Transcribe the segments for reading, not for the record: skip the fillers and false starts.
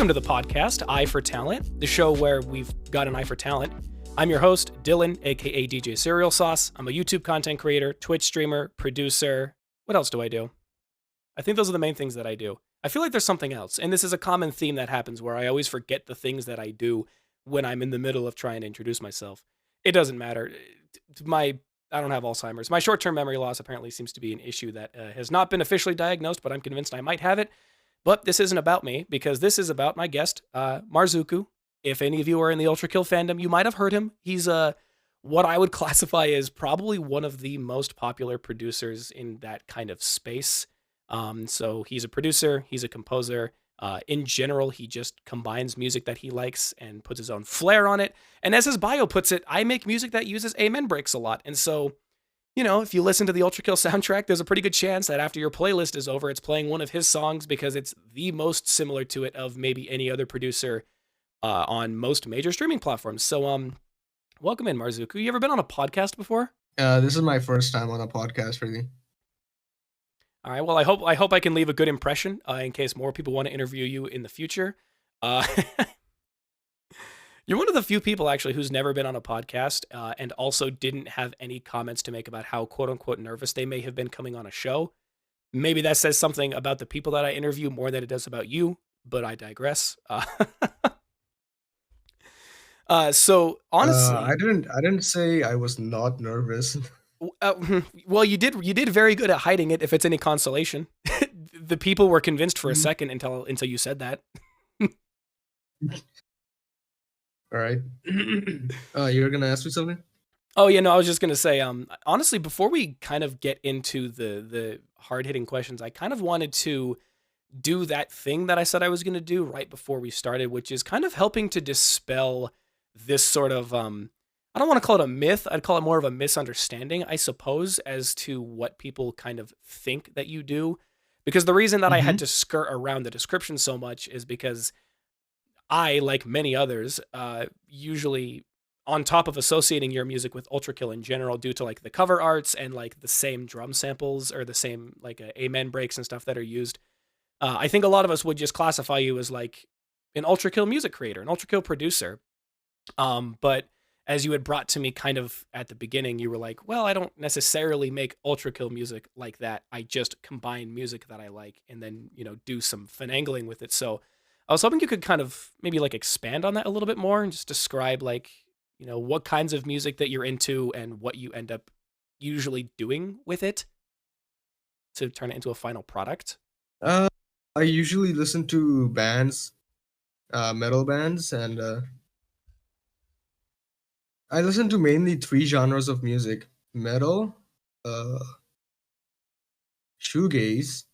Welcome to the podcast, Eye for Talent, the show where we've got an eye for talent. I'm your host, Dylan, aka DJ Cereal Sauce. I'm a YouTube content creator, Twitch streamer, producer. What else do I do? I think those are the main things that I do. I feel like there's something else, and this is a common theme that happens where I always forget the things that I do when I'm in the middle of trying to introduce myself. It doesn't matter. I don't have Alzheimer's. My short-term memory loss apparently seems to be an issue that has not been officially diagnosed, but I'm convinced I might have it. But this isn't about me, because this is about my guest, Marzuku. If any of you are in the Ultrakill fandom, you might have heard him. He's what I would classify as probably one of the most popular producers in that kind of space. So he's a producer, he's a composer. In general, he just combines music that he likes and puts his own flair on it. And as his bio puts it, I make music that uses amen breaks a lot. And so, you know, if you listen to the Ultrakill soundtrack, there's a pretty good chance that after your playlist is over, it's playing one of his songs because it's the most similar to it of maybe any other producer on most major streaming platforms. So, welcome in, Marzuku. You ever been on a podcast before? This is my first time on a podcast, really. All right. Well, I hope I can leave a good impression in case more people want to interview you in the future. You're one of the few people actually who's never been on a podcast and also didn't have any comments to make about how quote unquote nervous they may have been coming on a show. Maybe that says something about the people that I interview more than it does about you, but I digress. So honestly, I didn't say I was not nervous. well, you did very good at hiding it. If it's any consolation, the people were convinced for a second until you said that. All right. You're gonna ask me something? Oh yeah, no, I was just gonna say, honestly, before we kind of get into the hard hitting questions, I kind of wanted to do that thing that I said I was gonna do right before we started, which is kind of helping to dispel this sort of I don't want to call it a myth. I'd call it more of a misunderstanding, I suppose, as to what people kind of think that you do. Because the reason that I had to skirt around the description so much is because I, like many others, usually on top of associating your music with Ultrakill in general, due to like the cover arts and like the same drum samples or the same like amen breaks and stuff that are used, I think a lot of us would just classify you as like an Ultrakill music creator, an Ultrakill producer. But as you had brought to me kind of at the beginning, you were like, well, I don't necessarily make Ultrakill music like that. I just combine music that I like and then, you know, do some finagling with it. So I was hoping you could kind of maybe like expand on that a little bit more and just describe like, you know, what kinds of music that you're into and what you end up usually doing with it to turn it into a final product. I usually listen to bands, metal bands, and I listen to mainly 3 genres of music: metal, uh, shoegaze,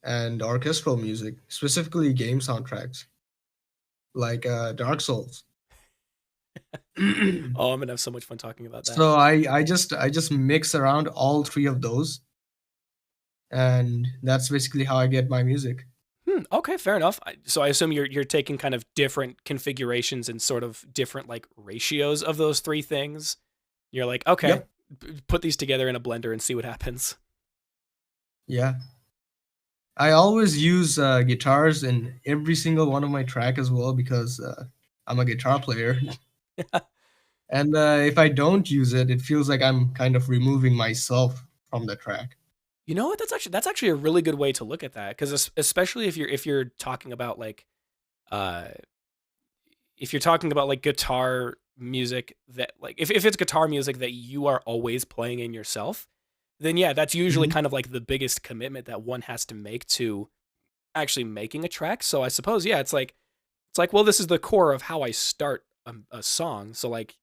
and orchestral music, specifically game soundtracks, like Dark Souls. Oh, I'm gonna have so much fun talking about that. So I just mix around all 3 of those, and that's basically how I get my music. Okay, fair enough. So I assume you're taking kind of different configurations and sort of different like ratios of those 3 things. You're like, okay, Yep. put these together in a blender and see what happens. Yeah. I always use guitars in every single one of my track as well because I'm a guitar player. And if I don't use it, it feels like I'm kind of removing myself from the track. You know what? That's actually a really good way to look at that, because especially if you're talking about like uh if you're talking about like guitar music that like if it's guitar music that you are always playing in yourself, then yeah, that's usually Mhm. kind of like the biggest commitment that one has to make to actually making a track. So I suppose yeah, it's like well, this is the core of how I start a song. So like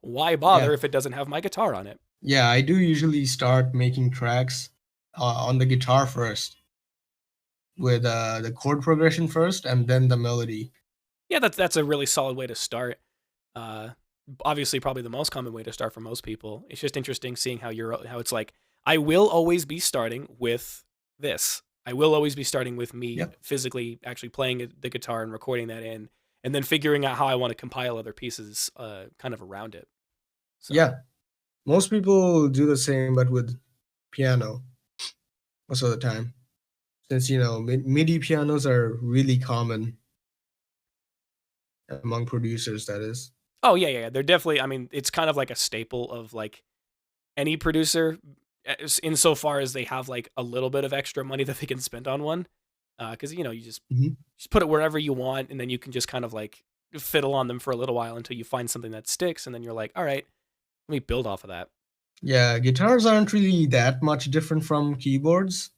why bother Yeah. if it doesn't have my guitar on it? Yeah, I do usually start making tracks on the guitar first, with the chord progression first and then the melody. Yeah, that's a really solid way to start. Uh, Obviously, probably the most common way to start for most people. It's just interesting seeing how it's like I will always be starting with this. I will always be starting with me Yep. physically actually playing the guitar and recording that in, and then figuring out how I want to compile other pieces, kind of around it. So Yeah. Most people do the same, but with piano most of the time. Since, MIDI pianos are really common among producers. That is. Oh yeah. They're definitely. I mean, it's kind of like a staple of like any producer, insofar as they have like a little bit of extra money that they can spend on one. Because you Mhm. just put it wherever you want, and then you can just kind of like fiddle on them for a little while until you find something that sticks, and then you're like, all right, let me build off of that. Yeah, guitars aren't really that much different from keyboards.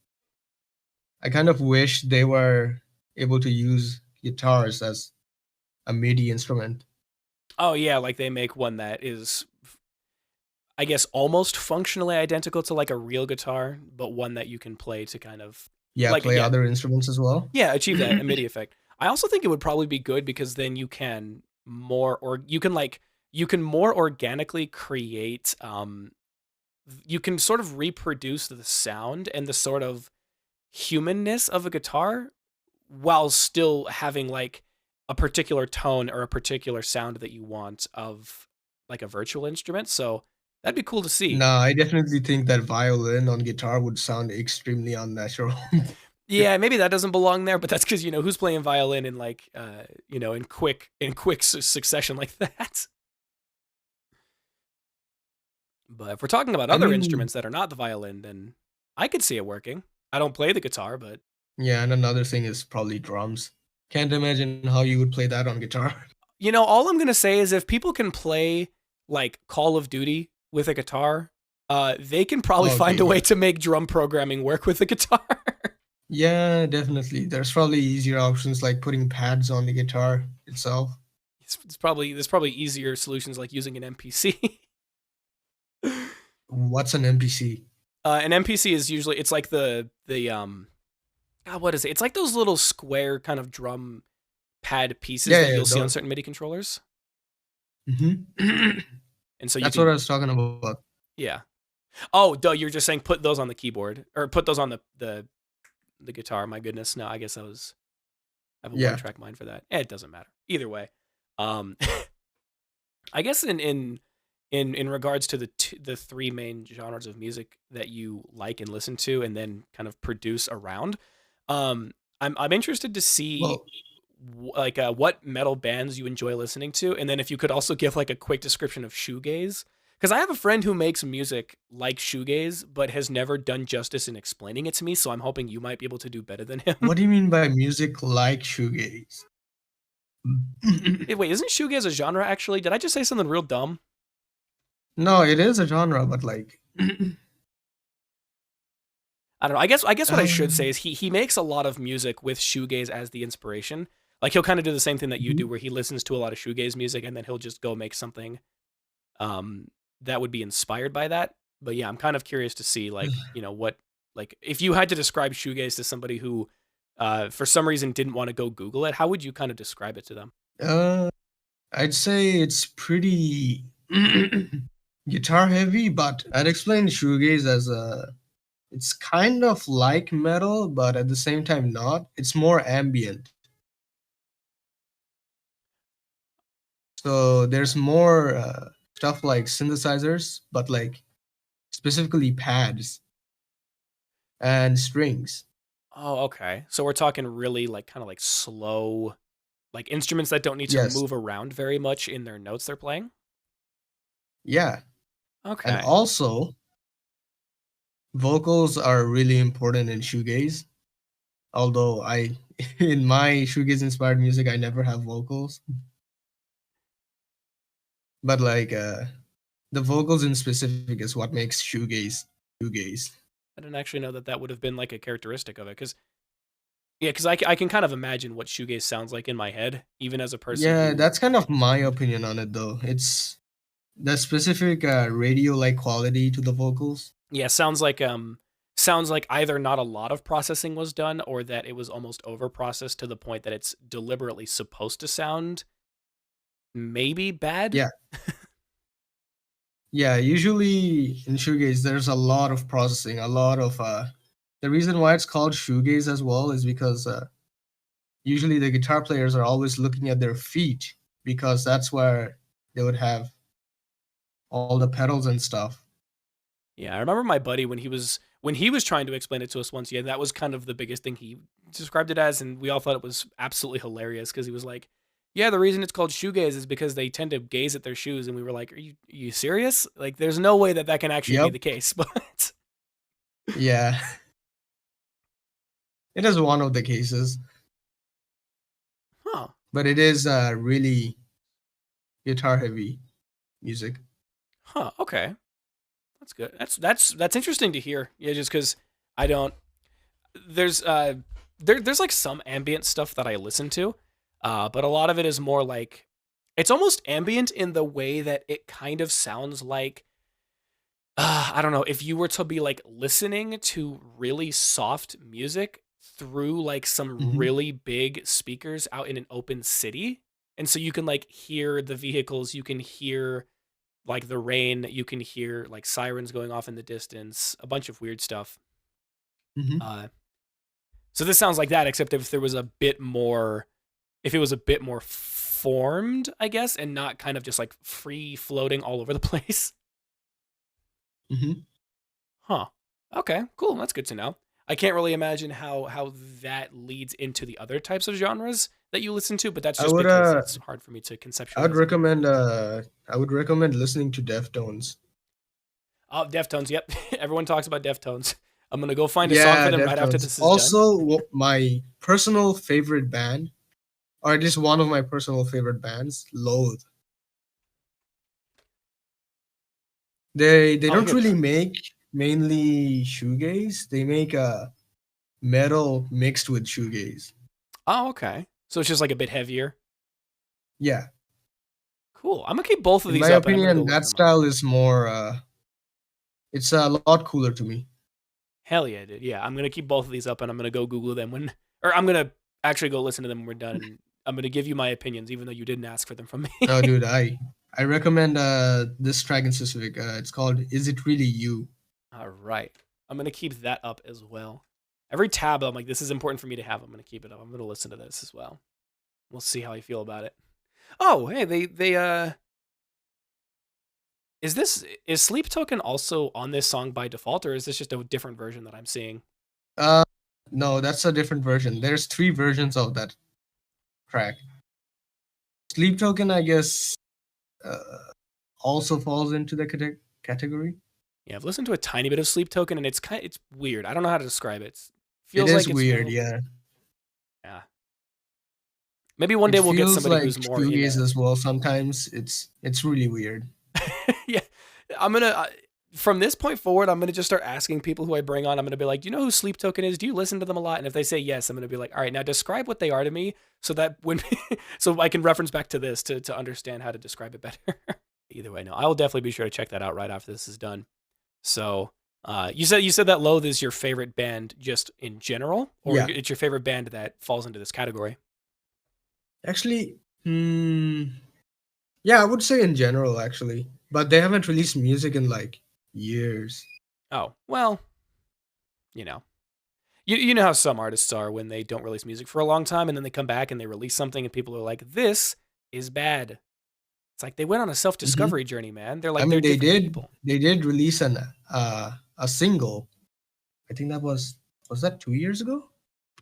I kind of wish they were able to use guitars as a MIDI instrument. Oh yeah, like they make one that is, I guess, almost functionally identical to like a real guitar, but one that you can play to kind of Yeah, like play yeah, other instruments as well. yeah, achieve that MIDI effect. I also think it would probably be good because then you can you can more organically create you can sort of reproduce the sound and the sort of humanness of a guitar while still having like a particular tone or a particular sound that you want of like a virtual instrument. So that'd be cool to see. No, I definitely think that violin on guitar would sound extremely unnatural. Yeah, maybe that doesn't belong there, but that's because who's playing violin in like in quick succession like that. But if we're talking about I other mean, instruments that are not the violin, then I could see it working. I don't play the guitar, but yeah, and another thing is probably drums. Can't imagine how you would play that on guitar. all I'm gonna say is if people can play like Call of Duty with a guitar, they can probably Okay, find a way yeah. to make drum programming work with a guitar. Yeah, definitely. There's probably easier options like putting pads on the guitar itself. There's probably easier solutions like using an MPC. What's an NPC? An MPC is usually it's like the God, what is it? It's like those little square kind of drum pad pieces Yeah, that yeah, you'll see on certain MIDI controllers. mm-hmm. And so you That's what I can was talking about. yeah. Oh, duh, you're just saying put those on the keyboard or put those on the guitar. My goodness, no, I guess I have a one Yeah. track mind for that. It doesn't matter either way. Um, I guess in regards to the three main genres of music that you like and listen to, and then kind of produce around, I'm interested to see Well, like what metal bands you enjoy listening to, and then if you could also give like a quick description of shoegaze. Because I have a friend who makes music like shoegaze, but has never done justice in explaining it to me. So I'm hoping you might be able to do better than him. what do you mean by music like shoegaze? Wait, isn't shoegaze a genre actually? Did I just say something real dumb? No, it is a genre, but like, I don't know. I guess what I should say um, is he makes a lot of music with shoegaze as the inspiration. Like he'll kind of do the same thing that you do, mhm. where he listens to a lot of shoegaze music and then he'll just go make something that would be inspired by that. But yeah, I'm kind of curious to see like what like if you had to describe shoegaze to somebody who for some reason didn't want to go Google it, how would you kind of describe it to them? uh, I'd say it's pretty guitar heavy, but I'd explain shoegaze as a. It's kind of like metal, but at the same time not. It's more ambient. So there's more stuff like synthesizers, but like specifically pads and strings. Oh, okay. So we're talking really like kind of like slow, like instruments that don't need to Yes. move around very much in their notes they're playing. Yeah. And Okay. also, vocals are really important in shoegaze. Although in my shoegaze inspired music, I never have vocals. But like, the vocals in specific is what makes shoegaze. I didn't actually know that that would have been like a characteristic of it, because yeah, because I can kind of imagine what shoegaze sounds like in my head, even as a person Yeah, who that's kind of my opinion on it, though. It's the specific radio-like quality to the vocals. yeah sounds like either not a lot of processing was done or that it was almost over processed to the point that it's deliberately supposed to sound maybe bad. Yeah, yeah. Usually in shoegaze, there's a lot of processing, a lot of. The reason why it's called shoegaze as well is because usually the guitar players are always looking at their feet because that's where they would have all the pedals and stuff. Yeah, I remember my buddy when he was trying to explain it to us once. Yeah, that was kind of the biggest thing he described it as, and we all thought it was absolutely hilarious because he was like, Yeah, the reason it's called shoegaze is because they tend to gaze at their shoes, and we were like, "Are you serious? Like, there's no way that that can actually be Yep. the case." But Yeah. It is one of the cases, huh, but it is really guitar heavy music. huh, okay, that's good. That's interesting to hear. Yeah, just because I don't. There's there's like some ambient stuff that I listen to, but a lot of it is more like it's almost ambient in the way that it kind of sounds like I don't know, if you were to be like listening to really soft music through like some Hmm. really big speakers out in an open city. And so you can like hear the vehicles, you can hear like the rain, you can hear like sirens going off in the distance, a bunch of weird stuff. Hmm. Uh, so this sounds like that, except if there was a bit more, if it was a bit more formed, I guess, and not kind of just like free floating all over the place. Hmm. Huh. Okay, cool. That's good to know. I can't really imagine how that leads into the other types of genres that you listen to, but that's I just would because it's hard for me to I would conceptualize it. recommend listening to Deftones. Oh, Deftones. Yep. Everyone talks about Deftones. I'm gonna go find a song for Yeah, them right after Deftones. this is done. Also, my personal favorite band, or at least one of my personal favorite bands, Loathe. They I'll don't hear really that. make mainly shoegaze. They make a metal mixed with shoegaze. Oh, okay. So it's just like a bit heavier. Yeah, Cool. I'm gonna keep both of in my these up and I'm gonna go opinion, look that them up. style is more. It's a lot cooler to me. Hell yeah, dude. Yeah, I'm gonna keep both of these up and I'm gonna go Google them when, or I'm gonna actually go listen to them when we're done. And I'm gonna give you my opinions, even though you didn't ask for them from me. Oh, dude, I recommend this track in specific. It's called "Is It Really You." All right. I'm going to keep that up as well. Every tab, I'm like, this is important for me to have. I'm going to keep it up. I'm going to listen to this as well. We'll see how I feel about it. Oh, hey, is Sleep Token also on this song by default, or is this just a different version that I'm seeing? Uh, no, that's a different version. There's three versions of that track. Sleep Token, I guess, also falls into the category. Yeah, I've listened to a tiny bit of Sleep Token, and it's weird. I don't know how to describe it. It It feels is like it's one of weird, those. yeah. Yeah. Maybe one It day we'll get feels somebody like who's more in shoegaze a. as well. Sometimes it's really weird. Yeah, I'm gonna from this point forward, I'm gonna just start asking people who I bring on. I'm gonna be like, "Do you know who Sleep Token is? Do you listen to them a lot?" And if they say yes, I'm gonna be like, "All right, now describe what they are to me, so that when so I can reference back to this to understand how to describe it better." Either way, no, I will definitely be sure to check that out right after this is done. So, you said that Loathe is your favorite band just in general, or Yeah, it's your favorite band that falls into this category? actually, yeah, I would say in general actually, but they haven't released music in like years. Oh, well, you know. You know how some artists are when they don't release music for a long time and then they come back and they release something and people are like, this is bad. It's like they went on a self Hmm. discovery journey, man. They're I like, they're mean, different people. they did release a single. I think was that 2 years ago?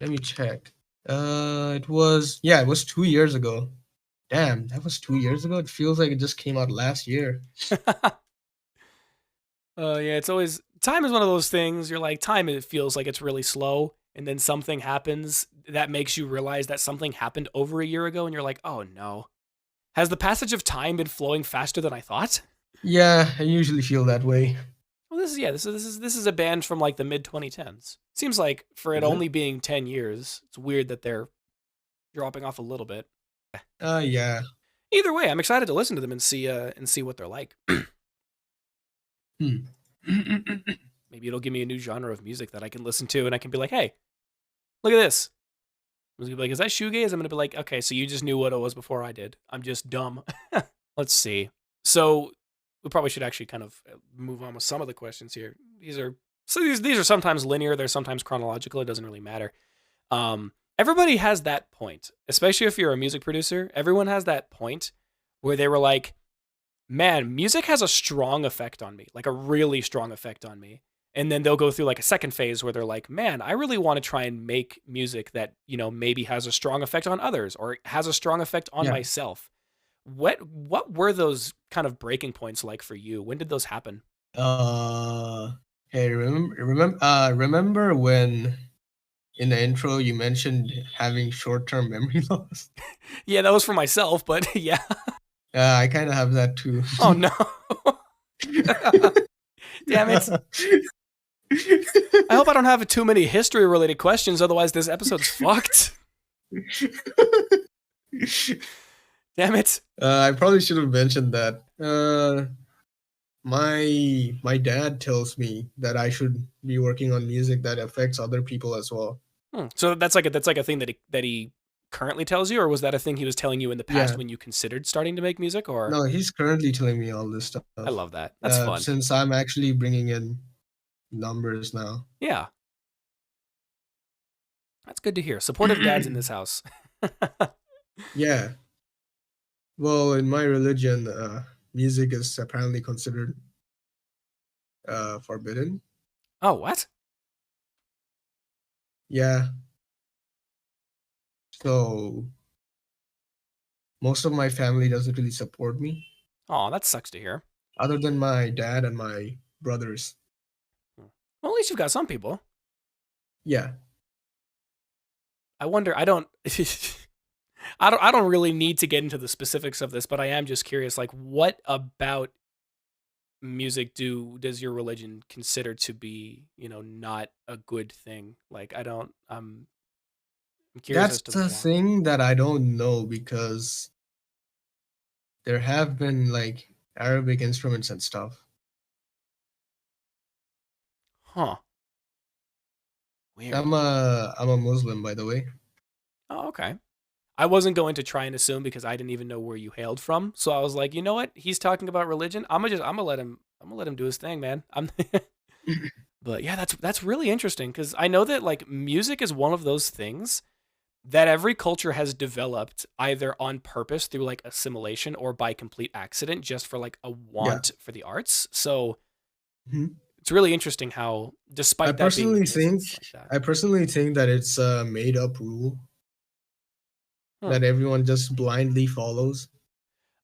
Let me check. It was 2 years ago. Damn, that was 2 years ago. It feels like it just came out last year. Yeah, it's always, time is one of those things. You're like, time, it feels like it's really slow. And then something happens that makes you realize that something happened over a year ago. And you're like, oh no. Has the passage of time been flowing faster than I thought? Yeah, I usually feel that way. Well, this is a band from like the mid 2010s. Seems like for it Is it? only being 10 years, it's weird that they're dropping off a little bit. Yeah. Either way, I'm excited to listen to them and see what they're like. Hmm. Maybe it'll give me a new genre of music that I can listen to, and I can be like, "Hey, look at this." I'm gonna be like, "Is that shoegaze?" I'm gonna be like, "Okay, so you just knew what it was before I did. I'm just dumb." Let's see. So we probably should actually kind of move on with some of the questions here. These are sometimes linear. They're sometimes chronological. It doesn't really matter. Everybody has that point, especially if you're a music producer. Everyone has that point where they were like, man, music has a strong effect on me, like a really strong effect on me. And then they'll go through like a second phase where they're like, man, I really want to try and make music that, maybe has a strong effect on others or has a strong effect on Yeah. myself. What were those kind of breaking points like for you? When did those happen? Uh, hey, remember when in the intro you mentioned having short-term memory loss? Yeah, that was for myself, but yeah. I kind of have that too. Oh no. Damn it. I hope I don't have too many history related questions, otherwise this episode's fucked. Damn it. I probably should have mentioned that. My dad tells me that I should be working on music that affects other people as well. So that's like a thing that he currently tells you, or was that a thing he was telling you in the past Yeah. when you considered starting to make music? Or No, he's currently telling me all this stuff. I love that. That's fun. Since I'm actually bringing in numbers now. Yeah, that's good to hear. Supportive dads in this house. Yeah. Well, in my religion, music is apparently considered forbidden. Oh, what? Yeah. So most of my family doesn't really support me, Oh, that sucks to hear. other than my dad and my brothers. Well, at least you've got some people. Yeah. I wonder. I don't. I don't really need to get into the specifics of this, but I am just curious. Like, what about music does your religion consider to be, not a good thing? Like, I don't. I'm curious That's as to the why. thing that I don't know because there have been like Arabic instruments and stuff. Huh. Weird. I'm a Muslim, by the way. Oh, okay. I wasn't going to try and assume because I didn't even know where you hailed from. So I was like, you know what? He's talking about religion. I'm gonna let him do his thing, man. But yeah, that's really interesting because I know that like music is one of those things that every culture has developed either on purpose through like assimilation or by complete accident just for like a Yeah. want for the arts. So Mhm. it's really interesting how I despite that being the personally case, think it's like that. I personally think that it's a made up rule Huh. that everyone just blindly follows.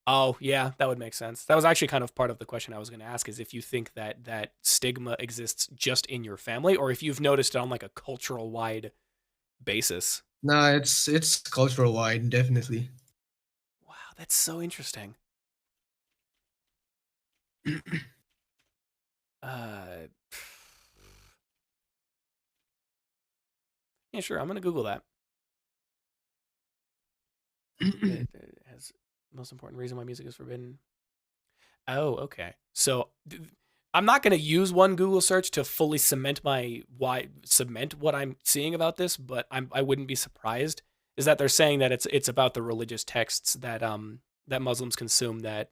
Oh, yeah, that would make sense. That was actually kind of part of the question I was going to ask is if you think that that stigma exists just in your family or if you've noticed it on like a cultural wide basis. Nah, it's cultural wide, definitely. Wow, that's so interesting. Uh Yeah, sure. I'm going to Google that. It has most important reason why music is forbidden. Oh, okay. So I'm not going to use one Google search to fully cement what I'm seeing about this, but I wouldn't be surprised is that they're saying that it's about the religious texts that Muslims consume that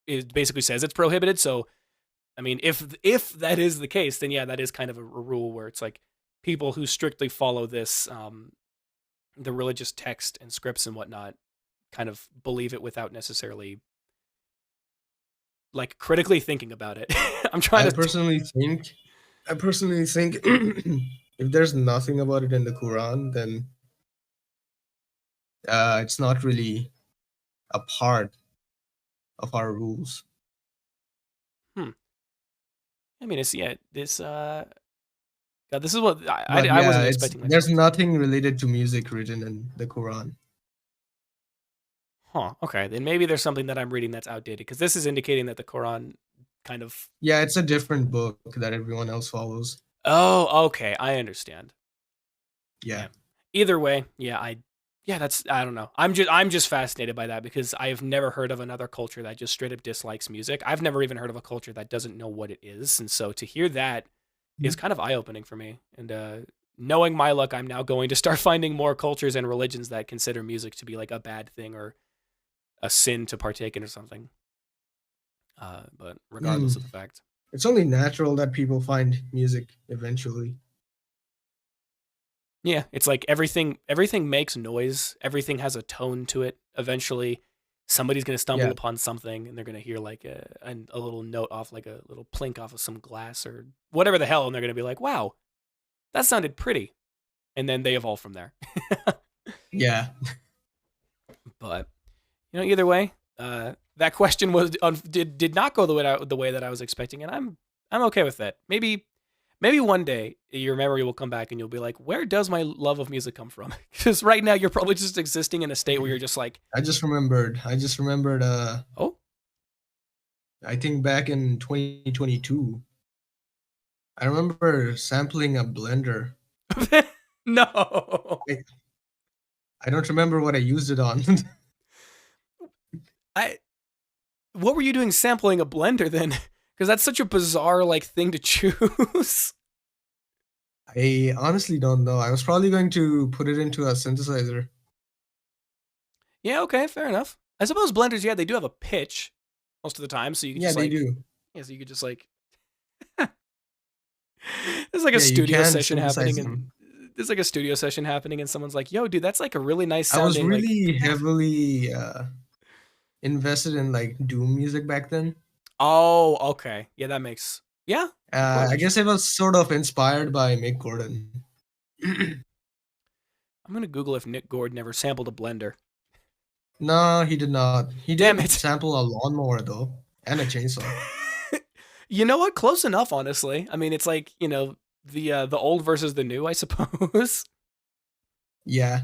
it basically says it's prohibited. So I mean, if that is the case, then yeah, that is kind of a rule where it's like people who strictly follow this the religious text and scripts and whatnot kind of believe it without necessarily like critically thinking about it. I'm trying I to. personally think I personally think if there's nothing about it in the Quran, then it's not really a part of our rules. Hmm. I mean, it's yeah. This God, this is what But I yeah, wasn't it's expecting there's myself to. nothing related to music written in the Quran. Huh. Okay, then maybe there's something that I'm reading that's outdated because this is indicating that the Quran kind of. Yeah, it's a different book that everyone else follows. Oh, okay. I understand. Yeah. Yeah. Either way, yeah, yeah, that's I don't know. I'm just fascinated by that because I have never heard of another culture that just straight up dislikes music. I've never even heard of a culture that doesn't know what it is, and so to hear that is Mhm. kind of eye opening for me. And knowing my luck, I'm now going to start finding more cultures and religions that consider music to be like a bad thing or a sin to partake in or something. But regardless Mm. of the fact, It's only natural that people find music eventually. yeah, it's like everything makes noise. Everything has a tone to it. Eventually, somebody's going to stumble Yeah. upon something and they're going to hear like a little note off, like a little plink off of some glass or whatever the hell, and they're going to be like, wow, that sounded pretty. And then they evolve from there. Yeah. But either way, that question did not go the way that I was expecting, and I'm okay with that. Maybe one day your memory will come back and you'll be like, where does my love of music come from? Because right now you're probably just existing in a state where you're just like, I just remembered. oh, I think back in 2022, I remember sampling a blender. no. I don't remember what I used it on. What were you doing sampling a blender then? Because that's such a bizarre like thing to choose. I honestly don't know. I was probably going to put it into a synthesizer. Yeah, okay, fair enough. I suppose blenders, yeah, they do have a pitch most of the time, so you can Yeah, just they like, do. yeah, so you could just like, there's like a Yeah, you studio can session synthesize happening, and them. there's like a studio session happening, and someone's like, "Yo, dude, that's like a really nice I was sounding like." really heavily invested in like Doom music back then. Oh, okay, yeah, that makes of course. I guess it was sort of inspired by Mick Gordon. I'm gonna Google if Nick Gordon ever sampled a blender. No, he did not. He Damn did it! sample a lawnmower though, and a chainsaw. You know what? Close enough, honestly. I mean, it's like the old versus the new, I suppose. Yeah.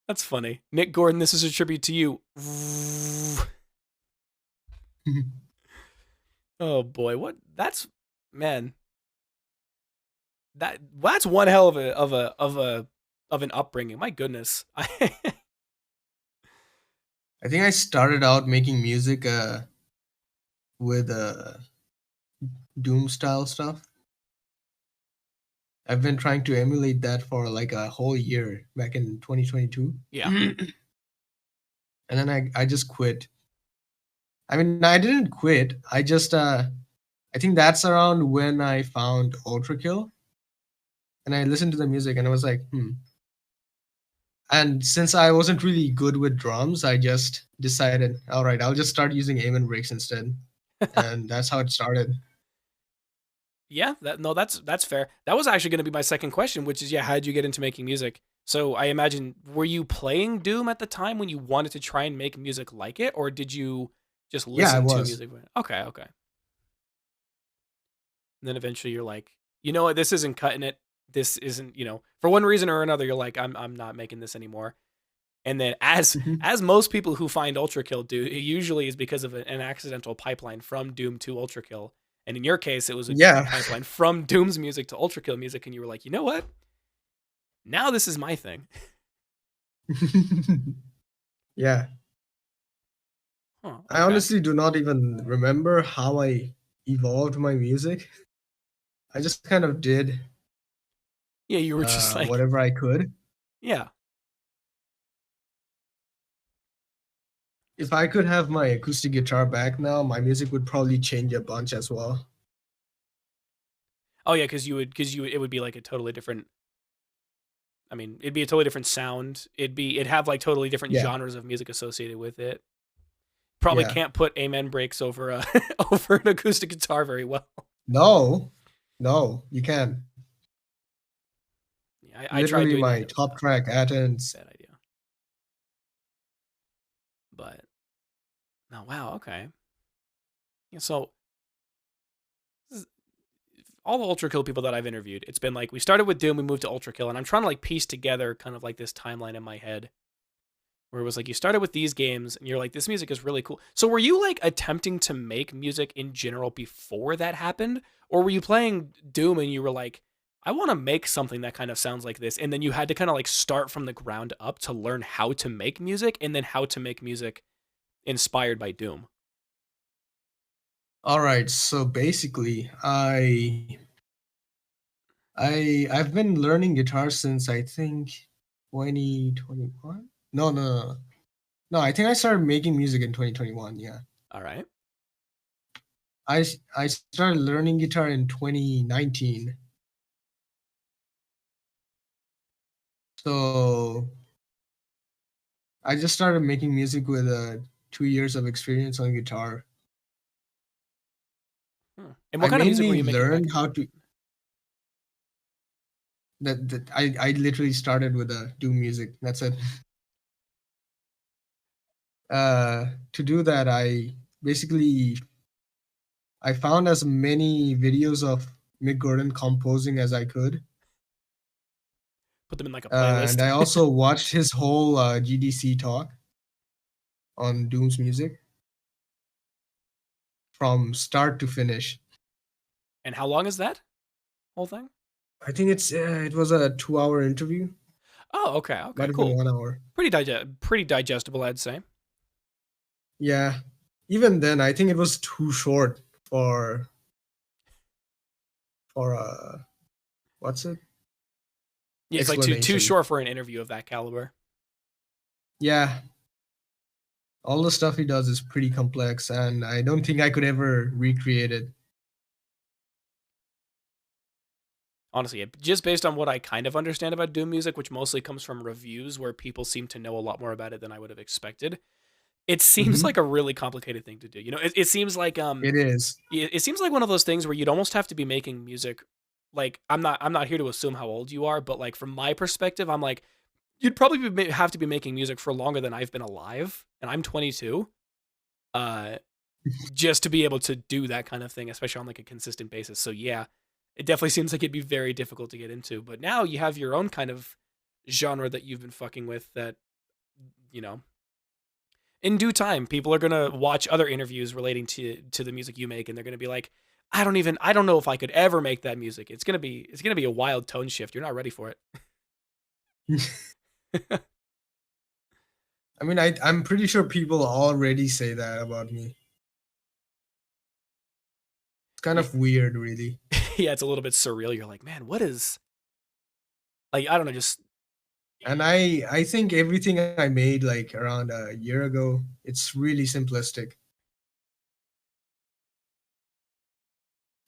That's funny. Nick Gordon, this is a tribute to you. Oh boy, what? That's man. That's one hell of an upbringing. My goodness. I think I started out making music with Doom style stuff. I've been trying to emulate that for like a whole year back in 2022. Yeah. And then I just quit. I mean, I didn't quit. I just I think that's around when I found Ultrakill, and I listened to the music and I was like, And since I wasn't really good with drums, I just decided, all right, I'll just start using aim and breaks instead. And that's how it started. Yeah, that's fair. That was actually going to be my second question, which is, yeah, how did you get into making music? So I imagine, were you playing Doom at the time when you wanted to try and make music like it, or did you just Yeah, I listen to was. music? Okay. And then eventually you're like, you know what, this isn't cutting it. This isn't, for one reason or another, you're like, I'm not making this anymore. And then as most people who find Ultrakill do, it usually is because of an accidental pipeline from Doom to Ultrakill. And in your case, it was a pipeline from Doom's music to Ultrakill music, and you were like, you know what? Now this is my thing. Yeah. Huh, okay. I honestly do not even remember how I evolved my music. I just kind of did. Yeah, you were just like whatever I could. Yeah. If I could have my acoustic guitar back now, my music would probably change a bunch as well. Oh yeah, because it would be like a totally different. I mean, it'd be a totally different sound. It'd have like totally different genres of music associated with it. Probably can't put amen breaks over over an acoustic guitar very well. No, you can. Yeah, I tried doing my top track Athens. Bad idea. But no, wow, okay. Yeah, so all the Ultrakill people that I've interviewed, it's been like we started with Doom, we moved to Ultrakill, and I'm trying to like piece together kind of like this timeline in my head where it was like you started with these games and you're like, this music is really cool. So were you like attempting to make music in general before that happened? Or were you playing Doom and you were like, I want to make something that kind of sounds like this, and then you had to kind of like start from the ground up to learn how to make music and then how to make music inspired by Doom? All right, so basically, I've been learning guitar since I think 2021. No. I think I started making music in 2021. Yeah. All right. I started learning guitar in 2019. So I just started making music with 2 years of experience on guitar. And what I kind of music were mainly you making back learned in the how day? to that I literally started with do music. That's it. To do that, I found as many videos of Mick Gordon composing as I could, Put them in like a and playlist. I also watched his whole GDC talk on Doom's music from start to finish. And how long is that whole thing? I think it was a 2 hour interview. Oh, okay, Might okay, have been cool. 1 hour. Pretty digestible, I'd say. Yeah. Even then, I think it was too short for for what's it? Yeah, it's like too Explanation. short for an interview of that caliber. Yeah. All the stuff he does is pretty complex, and I don't think I could ever recreate it. Honestly, just based on what I kind of understand about Doom music, which mostly comes from reviews where people seem to know a lot more about it than I would have expected, it seems like Hmm. a really complicated thing to do. You know, it seems like It is. it seems like one of those things where you'd almost have to be making music. Like I'm not here to assume how old you are, but like from my perspective, I'm like you'd probably have to be making music for longer than I've been alive, and I'm 22. Uh, just to be able to do that kind of thing, especially on like a consistent basis. So yeah, it definitely seems like it'd be very difficult to get into. But now you have your own kind of genre that you've been fucking with that, you know, in due time, people are gonna watch other interviews relating to the music you make, and they're gonna be like, I don't know if I could ever make that music. It's gonna be a wild tone shift. You're not ready for it. I mean, I'm pretty sure people already say that about me. It's kind Yeah, of weird, really. yeah, it's a little bit surreal. You're like, man, what is like I don't know, just And I think everything I made like around a year ago, it's really simplistic.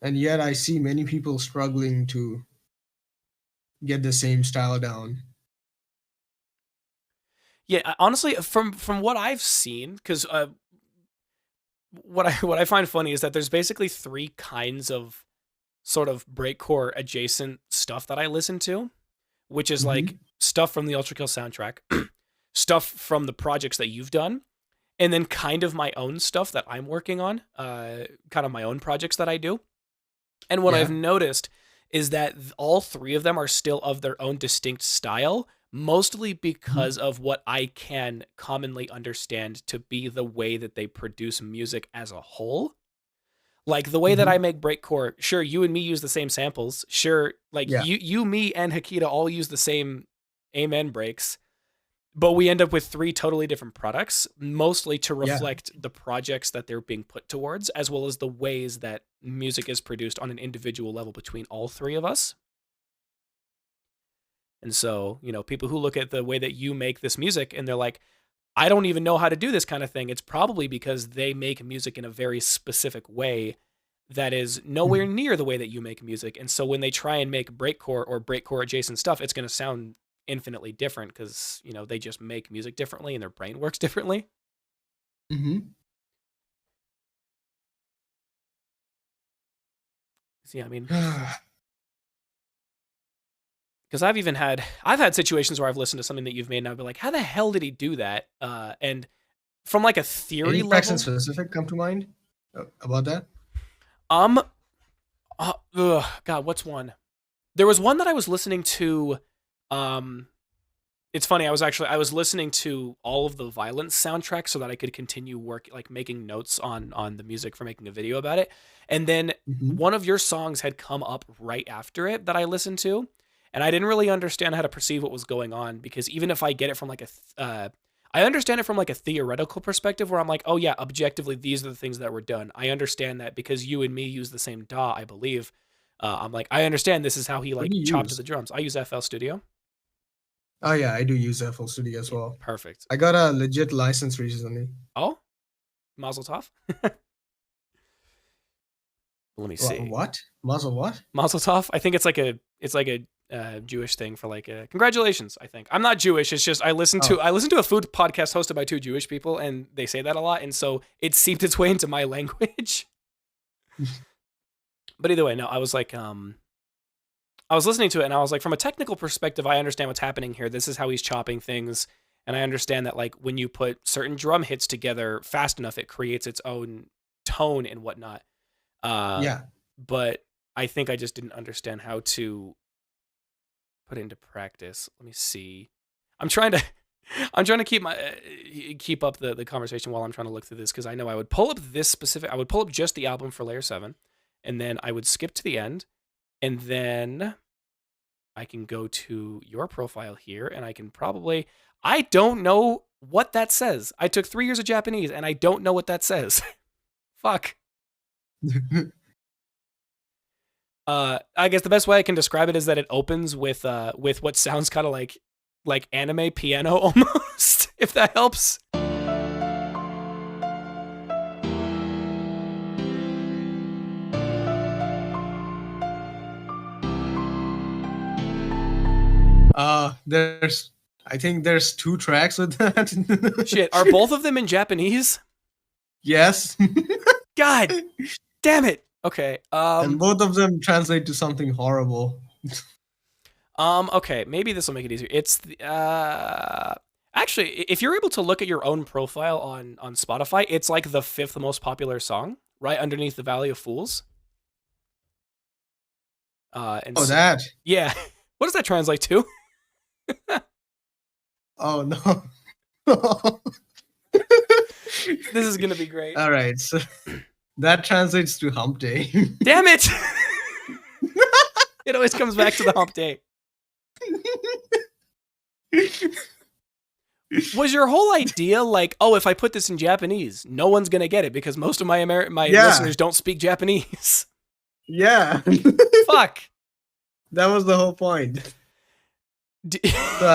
And yet I see many people struggling to get the same style down. yeah. Honestly, from what I've seen, because what I find funny is that there's basically three kinds of sort of breakcore adjacent stuff that I listen to, which is like Hmm. stuff from the Ultrakill soundtrack, stuff from the projects that you've done, and then kind of my own stuff that I'm working on, kind of my own projects that I do. And what I've Yeah. noticed is that all three of them are still of their own distinct style, mostly Mhm. because of what I can commonly understand to be the way that they produce music as a whole. Like the way that I Mhm. make breakcore, sure, you and me use the same samples. Sure, like Yeah. you, me, and Hakita all use the same amen breaks, but we end up with three totally different products, mostly to Yeah. reflect the projects that they're being put towards, as well as the ways that music is produced on an individual level between all three of us. And so, you know, people who look at the way that you make this music and they're like, I don't even know how to do this kind of thing. It's probably because they make music in a very specific way that is nowhere Mhm. near the way that you make music. And so when they try and make breakcore or breakcore adjacent stuff, it's going to sound infinitely different because, you know, they just make music differently and their brain works differently. Mhm. So, yeah, I mean, because I've had situations where I've listened to something that you've made and I've been like, how the hell did he do that? And from like a theory Any tracks in level, specific come to mind about that? um, God, what's one? There was one that I was listening to. Um, it's funny. I was listening to all of the Violence soundtrack so that I could continue work like making notes on the music for making a video about it. And then Mhm. one of your songs had come up right after it that I listened to, and I didn't really understand how to perceive what was going on because even if I get it from like I understand it from like a theoretical perspective where I'm like, oh yeah, objectively these are the things that were done. I understand that because you and me use the same DAW, I believe. I'm like, I understand this is how he What do like you chopped use? the drums. I use FL Studio. Oh yeah, I do use FL Studio as Yeah, well. perfect. I got a legit license recently. Oh, Mazel Tov. Let me see. What? Muzzle what? Mazel Tov. I think it's like a Jewish thing for like congratulations. I think I'm not Jewish. It's just I listen Oh, to a food podcast hosted by two Jewish people, and they say that a lot, and so it seeped its way into my language. But either way, no, I was like, I was listening to it, and I was like, from a technical perspective, I understand what's happening here. This is how he's chopping things, and I understand that like when you put certain drum hits together fast enough, it creates its own tone and whatnot. yeah. But I think I just didn't understand how to put it into practice. Let me see. I'm trying to I'm trying to keep up the conversation while I'm trying to look through this, because I know I would pull up I would pull up just the album for Layer 7, and then I would skip to the end, and then I can go to your profile here, and I don't know what that says. I took 3 years of Japanese and I don't know what that says. Fuck. I guess the best way I can describe it is that it opens with what sounds kind of like anime piano almost, if that helps. I think there's 2 tracks with that. Shit, are both of them in Japanese? Yes. God damn it. Okay. And both of them translate to something horrible. Okay, maybe this will make it easier. It's actually, if you're able to look at your own profile on Spotify, it's like the 5th most popular song, right underneath the Valley of Fools. That. Yeah. What does that translate to? Oh no. This is gonna be great. All right, so that translates to hump day. Damn it! It always comes back to the hump day. Was your whole idea like, oh, if I put this in Japanese, no one's gonna get it because most of my listeners don't speak Japanese? Yeah. Fuck. That was the whole point. So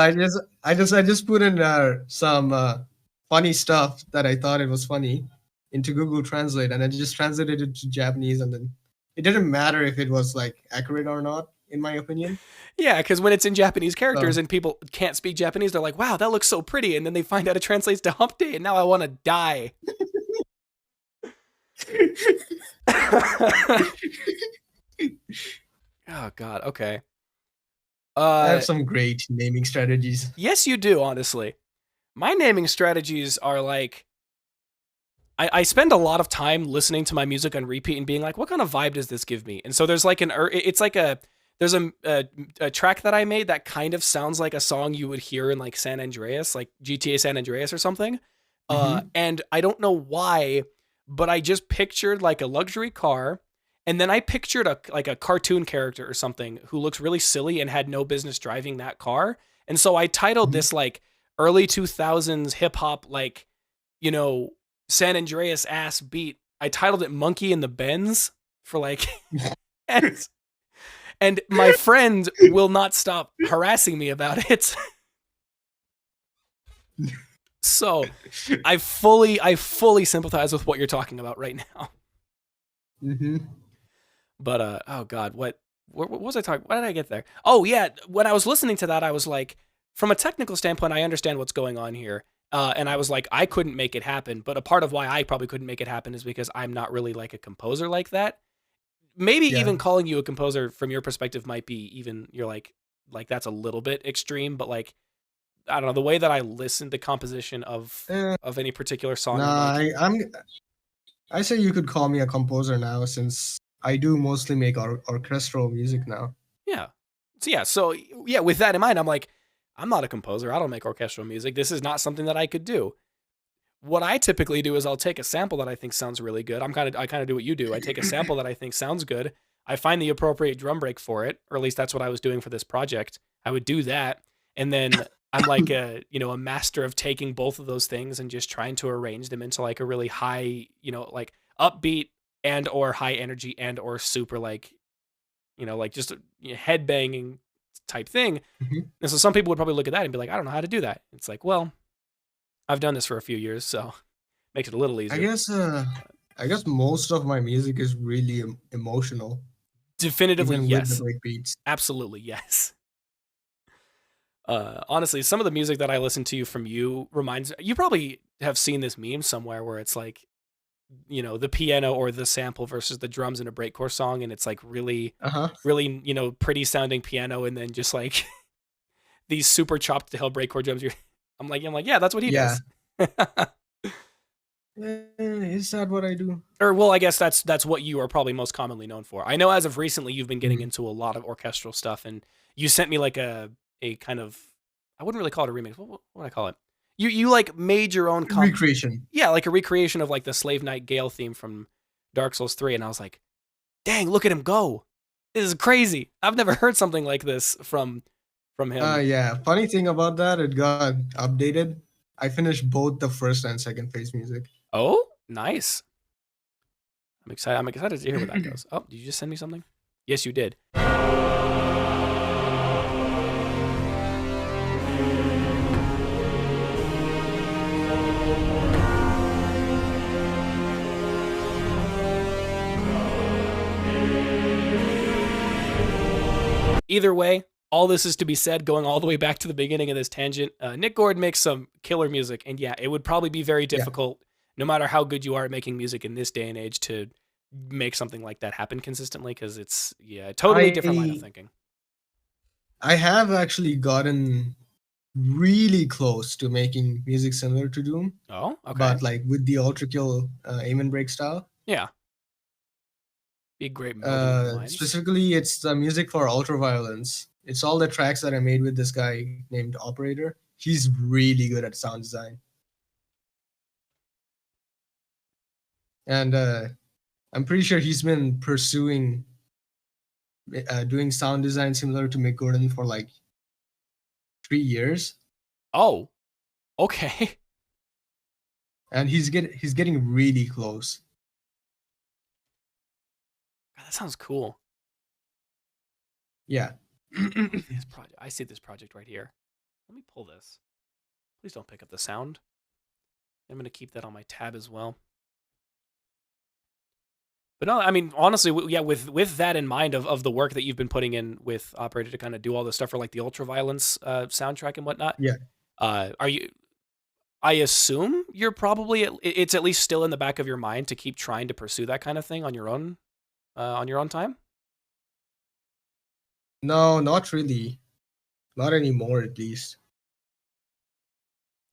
I just put in some funny stuff that I thought it was funny into Google Translate, and I just translated it to Japanese, and then it didn't matter if it was like accurate or not, in my opinion. Yeah, because when it's in Japanese characters and people can't speak Japanese, they're like, wow, that looks so pretty, and then they find out it translates to hump day, and now I want to die. Oh God. Okay. I have some great naming strategies. Yes, you do. Honestly, my naming strategies are like, I spend a lot of time listening to my music on repeat and being like, what kind of vibe does this give me? And so there's like there's a track that I made that kind of sounds like a song you would hear in like San Andreas, like GTA San Andreas or something. And I don't know why, but I just pictured like a luxury car. And then I pictured a cartoon character or something who looks really silly and had no business driving that car. And so I titled this like early 2000s hip hop, like, you know, San Andreas ass beat. I titled it Monkey in the Benz for like, and my friend will not stop harassing me about it. So I fully sympathize with what you're talking about right now. But oh God, what was I talking? Why did I get there? Oh yeah, when I was listening to that, I was like, from a technical standpoint, I understand what's going on here. And I was like, I couldn't make it happen. But a part of why I probably couldn't make it happen is because I'm not really like a composer like that. Maybe even calling you a composer from your perspective might be even, you're like that's a little bit extreme, but like, I don't know, the way that I listen to composition of any particular song. Nah, I say you could call me a composer now, since I do mostly make orchestral music now. Yeah. So with that in mind, I'm like, I'm not a composer. I don't make orchestral music. This is not something that I could do. What I typically do is I'll take a sample that I think sounds really good. I kind of do what you do. I take a sample that I think sounds good. I find the appropriate drum break for it, or at least that's what I was doing for this project. I would do that, and then I'm like a master of taking both of those things and just trying to arrange them into like a really high, like upbeat and or high energy and or super like, like just a head banging type thing. And so some people would probably look at that and be like, I don't know how to do that. It's like, well, I've done this for a few years, so makes it a little easier. I guess most of my music is really emotional. Definitively, even yes. with the break beats. Absolutely, yes. Honestly, some of the music that I listen to from you reminds you probably have seen this meme somewhere where it's like, the piano or the sample versus the drums in a breakcore song, and it's like really, Uh-huh. really, pretty sounding piano, and then just like these super chopped to hell breakcore drums. I'm like, yeah, that's what he Yeah. does. Is that what I do? Or well, I guess that's what you are probably most commonly known for. I know as of recently you've been getting Mhm. into a lot of orchestral stuff, and you sent me like a kind of, I wouldn't really call it a remix. What would I call it? You like made your own Recreation. yeah, like a recreation of like the Slave Knight Gale theme from Dark Souls 3, and I was like, dang, look at him go. This is crazy. I've never heard something like this from him. Yeah. Funny thing about that, it got updated. I finished both the first and second phase music. Oh, nice. I'm excited to hear where that goes. Oh, did you just send me something? Yes, you did. Either way, all this is to be said, going all the way back to the beginning of this tangent. Nick Gord makes some killer music, and yeah, it would probably be very Yeah. difficult, no matter how good you are at making music in this day and age, to make something like that happen consistently, because it's, yeah, a totally different line of I thinking. I have actually gotten really close to making music similar to Doom, Oh, okay. but like with the Ultrakill aim and break style. Yeah. Be a great melding of the minds. Specifically, it's the music for Ultraviolence. It's all the tracks that I made with this guy named Operator. He's really good at sound design, and I'm pretty sure he's been pursuing doing sound design similar to Mick Gordon for like 3 years, Oh, okay. and he's getting really close. God, that sounds cool. Yeah. This project, I see this project right here. Let me pull this. Please don't pick up the sound. I'm going to keep that on my tab as well. But no, I mean, honestly, yeah, with that in mind of the work that you've been putting in with Operator to kind of do all this stuff for like the Ultraviolence soundtrack and whatnot, Yeah. Are you? I assume you're probably it's at least still in the back of your mind to keep trying to pursue that kind of thing on your own time. No, not really. Not anymore, at least.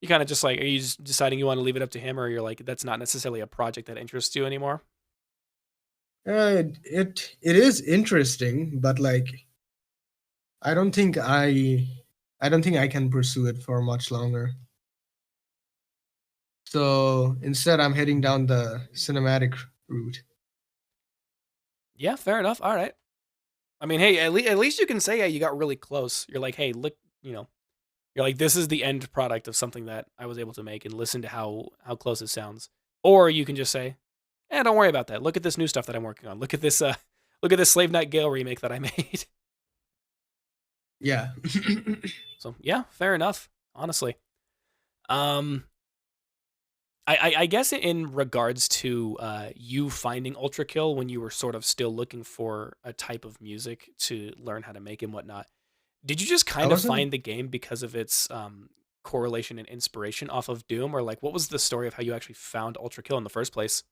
You kind of just like, are you just deciding you want to leave it up to him, or you're like, that's not necessarily a project that interests you anymore? It is interesting, but like I don't think I don't think I can pursue it for much longer. So instead, I'm heading down the cinematic route. Yeah, fair enough. All right. I mean, hey, at least you can say, yeah, you got really close. You're like, hey, look, you're like, this is the end product of something that I was able to make, and listen to how close it sounds. Or you can just say, don't worry about that. Look at this new stuff that I'm working on. Look at this Slave Knight Gale remake that I made. Yeah. So yeah, fair enough. Honestly, um, I guess in regards to you finding Ultrakill when you were sort of still looking for a type of music to learn how to make and whatnot, did you just I kind of wasn't. find the game because of its correlation and inspiration off of Doom, or like what was the story of how you actually found Ultrakill in the first place?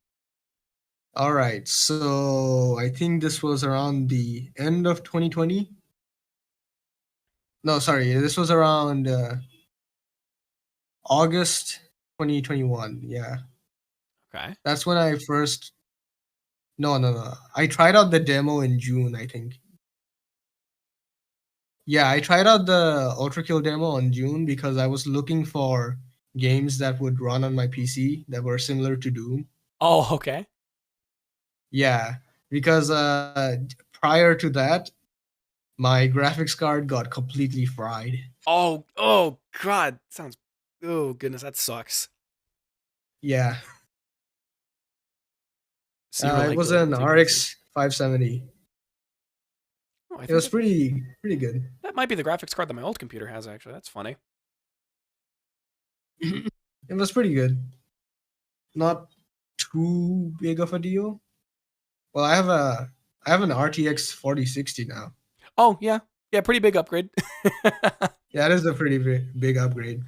All right. So I think this was around the end of 2020. No, sorry. This was around August 2021. Yeah. Okay. That's when I first. No, no, no. I tried out the demo in June, I think. Yeah, I tried out the Ultrakill demo in June because I was looking for games that would run on my PC that were similar to Doom. Oh, okay. Yeah, because prior to that, my graphics card got completely fried. Oh, God. Sounds. Oh, goodness. That sucks. Yeah, So you were it like was going an crazy crazy. RX 570. Oh, I It think was pretty good. that might be the graphics card that my old computer has, actually. That's funny. It was pretty good. Not too big of a deal. Well, I have an RTX 4060 now. Oh, yeah. Yeah, pretty big upgrade. Yeah, that is a pretty big upgrade.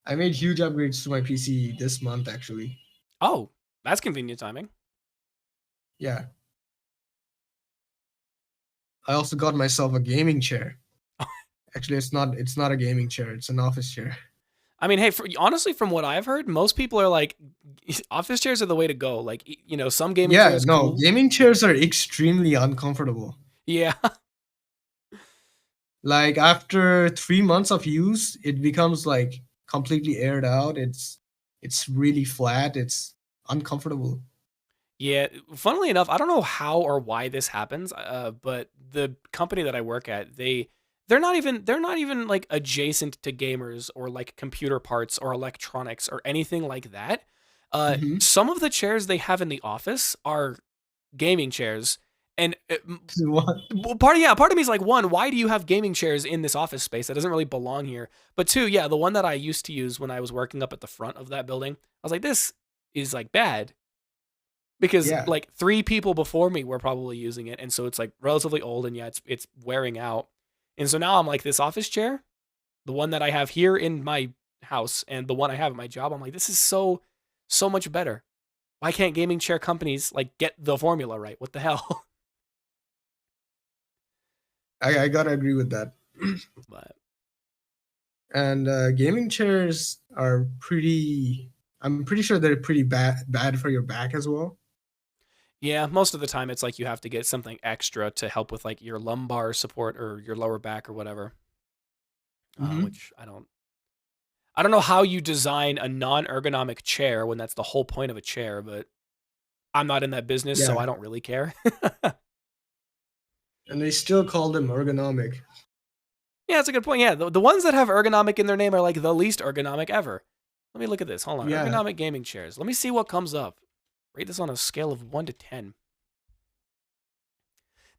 I made huge upgrades to my PC this month, actually. Oh, that's convenient timing. Yeah. I also got myself a gaming chair. Actually, it's not a gaming chair. It's an office chair. I mean, hey, honestly, from what I've heard, most people are like, office chairs are the way to go. Like, some gaming Yeah, chairs no, cool. gaming chairs are extremely uncomfortable. Yeah. Like after 3 months of use, it becomes like completely aired out. It's really flat. It's uncomfortable. Yeah, funnily enough, I don't know how or why this happens, but the company that I work at, they're not even like adjacent to gamers or like computer parts or electronics or anything like that. Hmm. Some of the chairs they have in the office are gaming chairs, and What? well, part of me is like, one, why do you have gaming chairs in this office space that doesn't really belong here? But two, yeah, the one that I used to use when I was working up at the front of that building, I was like, this is like bad because Yeah, like 3 people before me were probably using it, and so it's like relatively old, and yeah, it's wearing out. And so now I'm like, this office chair, the one that I have here in my house and the one I have at my job, I'm like, this is so much better. Why can't gaming chair companies like get the formula right? What the hell? I gotta agree with that. But And gaming chairs are pretty. I'm pretty sure they're pretty bad for your back as well. yeah, most of the time it's like you have to get something extra to help with like your lumbar support or your lower back or whatever. Hmm. Which I don't know how you design a non-ergonomic chair when that's the whole point of a chair, but I'm not in that business, so Yeah, I don't really care. and they still call them ergonomic. Yeah, that's a good point. Yeah, the ones that have ergonomic in their name are like the least ergonomic ever. Let me look at this. Hold on. Yeah, Ergonomic gaming chairs. Let me see what comes up. Rate this on a scale of 1 to 10.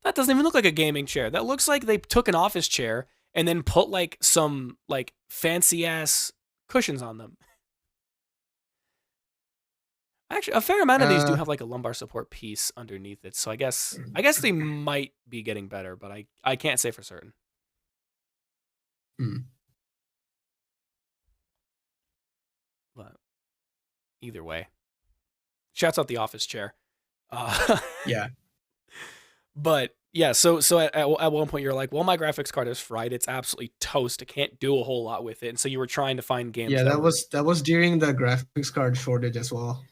That doesn't even look like a gaming chair. That looks like they took an office chair and then put like some like fancy ass cushions on them. Actually, a fair amount of these do uh, have like a lumbar support piece underneath it. So I guess they might be getting better, but I can't say for certain. hmm, But either way, shouts out the office chair. Uh, yeah, but yeah, so at one point you're like, well, my graphics card is fried. It's absolutely toast. I can't do a whole lot with it. And so you were trying to find games yeah. that That were. was during the graphics card shortage as well.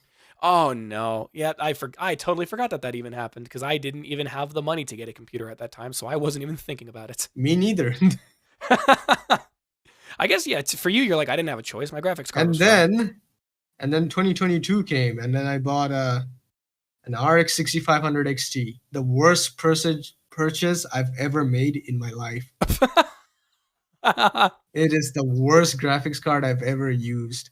Oh no, yeah, I totally forgot that even happened because I didn't even have the money to get a computer at that time, so I wasn't even thinking about it. Me neither. I guess yeah, for you, you're like, I didn't have a choice. My graphics card and was fried. then and then 2022 came, and then I bought an RX 6500 XT, the worst purchase I've ever made in my life. It is the worst graphics card I've ever used.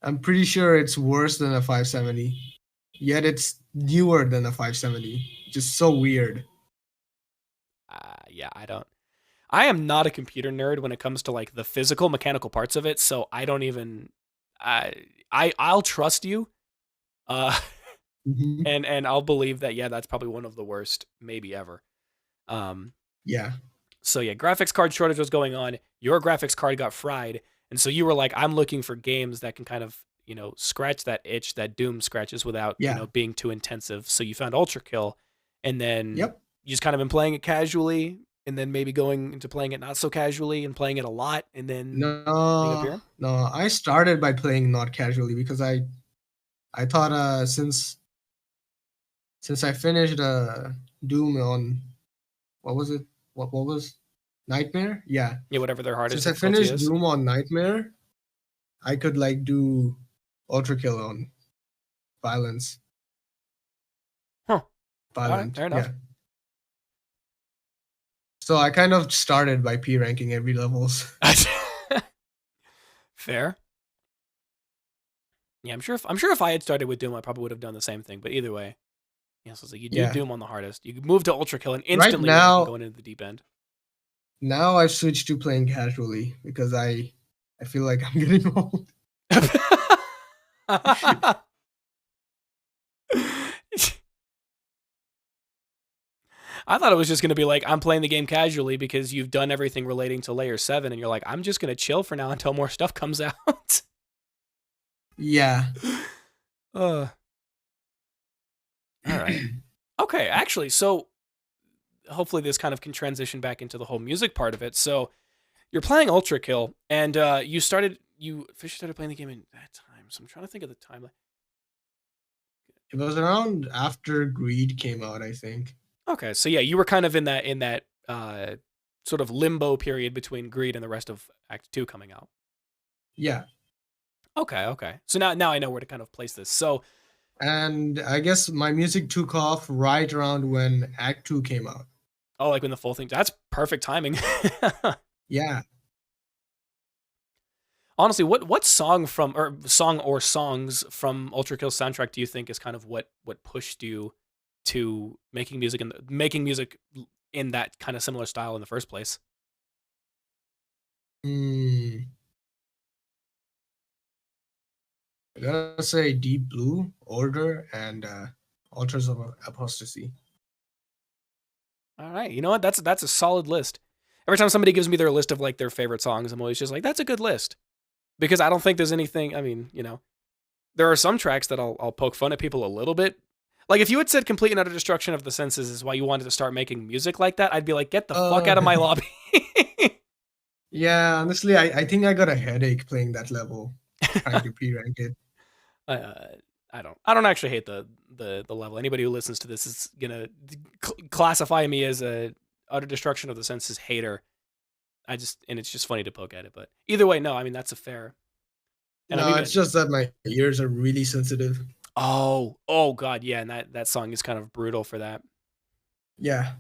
I'm pretty sure it's worse than a 570, yet it's newer than a 570. Just so weird. Yeah, I don't. I am not a computer nerd when it comes to like the physical mechanical parts of it, so I don't even. I I'll trust you, uh, Hmm. and I'll believe that. Yeah, that's probably one of the worst, maybe ever. Um, Yeah. so yeah, graphics card shortage was going on. Your graphics card got fried, and so you were like, I'm looking for games that can kind of scratch that itch that Doom scratches without Yeah. being too intensive. So you found Ultrakill, and then Yep. you just kind of been playing it casually, and then maybe going into playing it not so casually and playing it a lot, and then ending up No, here. no. I started by playing not casually because I thought since I finished Doom on what was it? What was Nightmare? Yeah. Yeah, whatever their hardest Since I difficulty finished is. Doom on Nightmare, I could like do Ultrakill on violence. Huh. All right, Violent. fair enough. Yeah. So I kind of started by P ranking every levels. Fair. Yeah, I'm sure if I had started with Doom, I probably would have done the same thing. But either way, yeah, so it's like you do Yeah. Doom on the hardest. You move to Ultrakill and Right instantly went from now, going into the deep end. now I've switched to playing casually because I feel like I'm getting old. I thought it was just going to be like, I'm playing the game casually because you've done everything relating to layer 7, and you're like, I'm just going to chill for now until more stuff comes out. Yeah. uh, all right. Okay, actually, so hopefully this kind of can transition back into the whole music part of it. So you're playing Ultrakill, and you officially started playing the game in that time. So I'm trying to think of the timeline. It was around after Greed came out, I think. Okay, so yeah, you were kind of in that sort of limbo period between Greed and the rest of Act 2 coming out. Yeah. Okay. So now I know where to kind of place this. So, And I guess my music took off right around when Act 2 came out. oh, like when the full thing, that's perfect timing. Yeah. Honestly, what song or songs from Ultrakill soundtrack do you think is kind of what pushed you to making music in that kind of similar style in the first place? Hmm. I gotta say Deep Blue, Order, and Altars of Apostasy. All right, you know what? That's a solid list. Every time somebody gives me their list of like their favorite songs, I'm always just like, that's a good list, because I don't think there's anything. I mean, there are some tracks that I'll poke fun at people a little bit. Like if you had said complete and utter destruction of the senses is why you wanted to start making music like that, I'd be like, get the fuck out of my lobby. Yeah, honestly, I think I got a headache playing that level, trying to pre-rank it. I don't actually hate the level. Anybody who listens to this is gonna classify me as a utter destruction of the senses hater. And it's just funny to poke at it, but either way, no, I mean that's a fair. And No, it's just that my ears are really sensitive. oh god, yeah, and that song is kind of brutal for that. Yeah.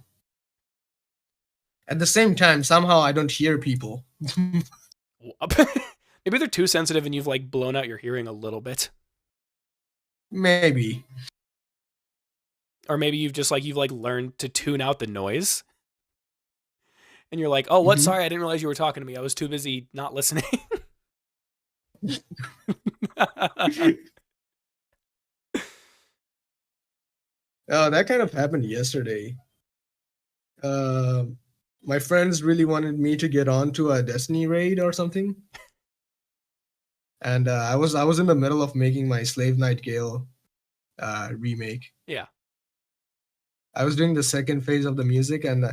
At the same time, somehow I don't hear people. Maybe they're too sensitive and you've like blown out your hearing a little bit. Maybe. Or maybe you've learned to tune out the noise. And you're like, "Oh, what? Sorry, I didn't realize you were talking to me. I was too busy not listening." Oh, that kind of happened yesterday. My friends really wanted me to get onto a Destiny raid or something, and I was in the middle of making my Slave Knight Gale remake. Yeah. I was doing the second phase of the music, and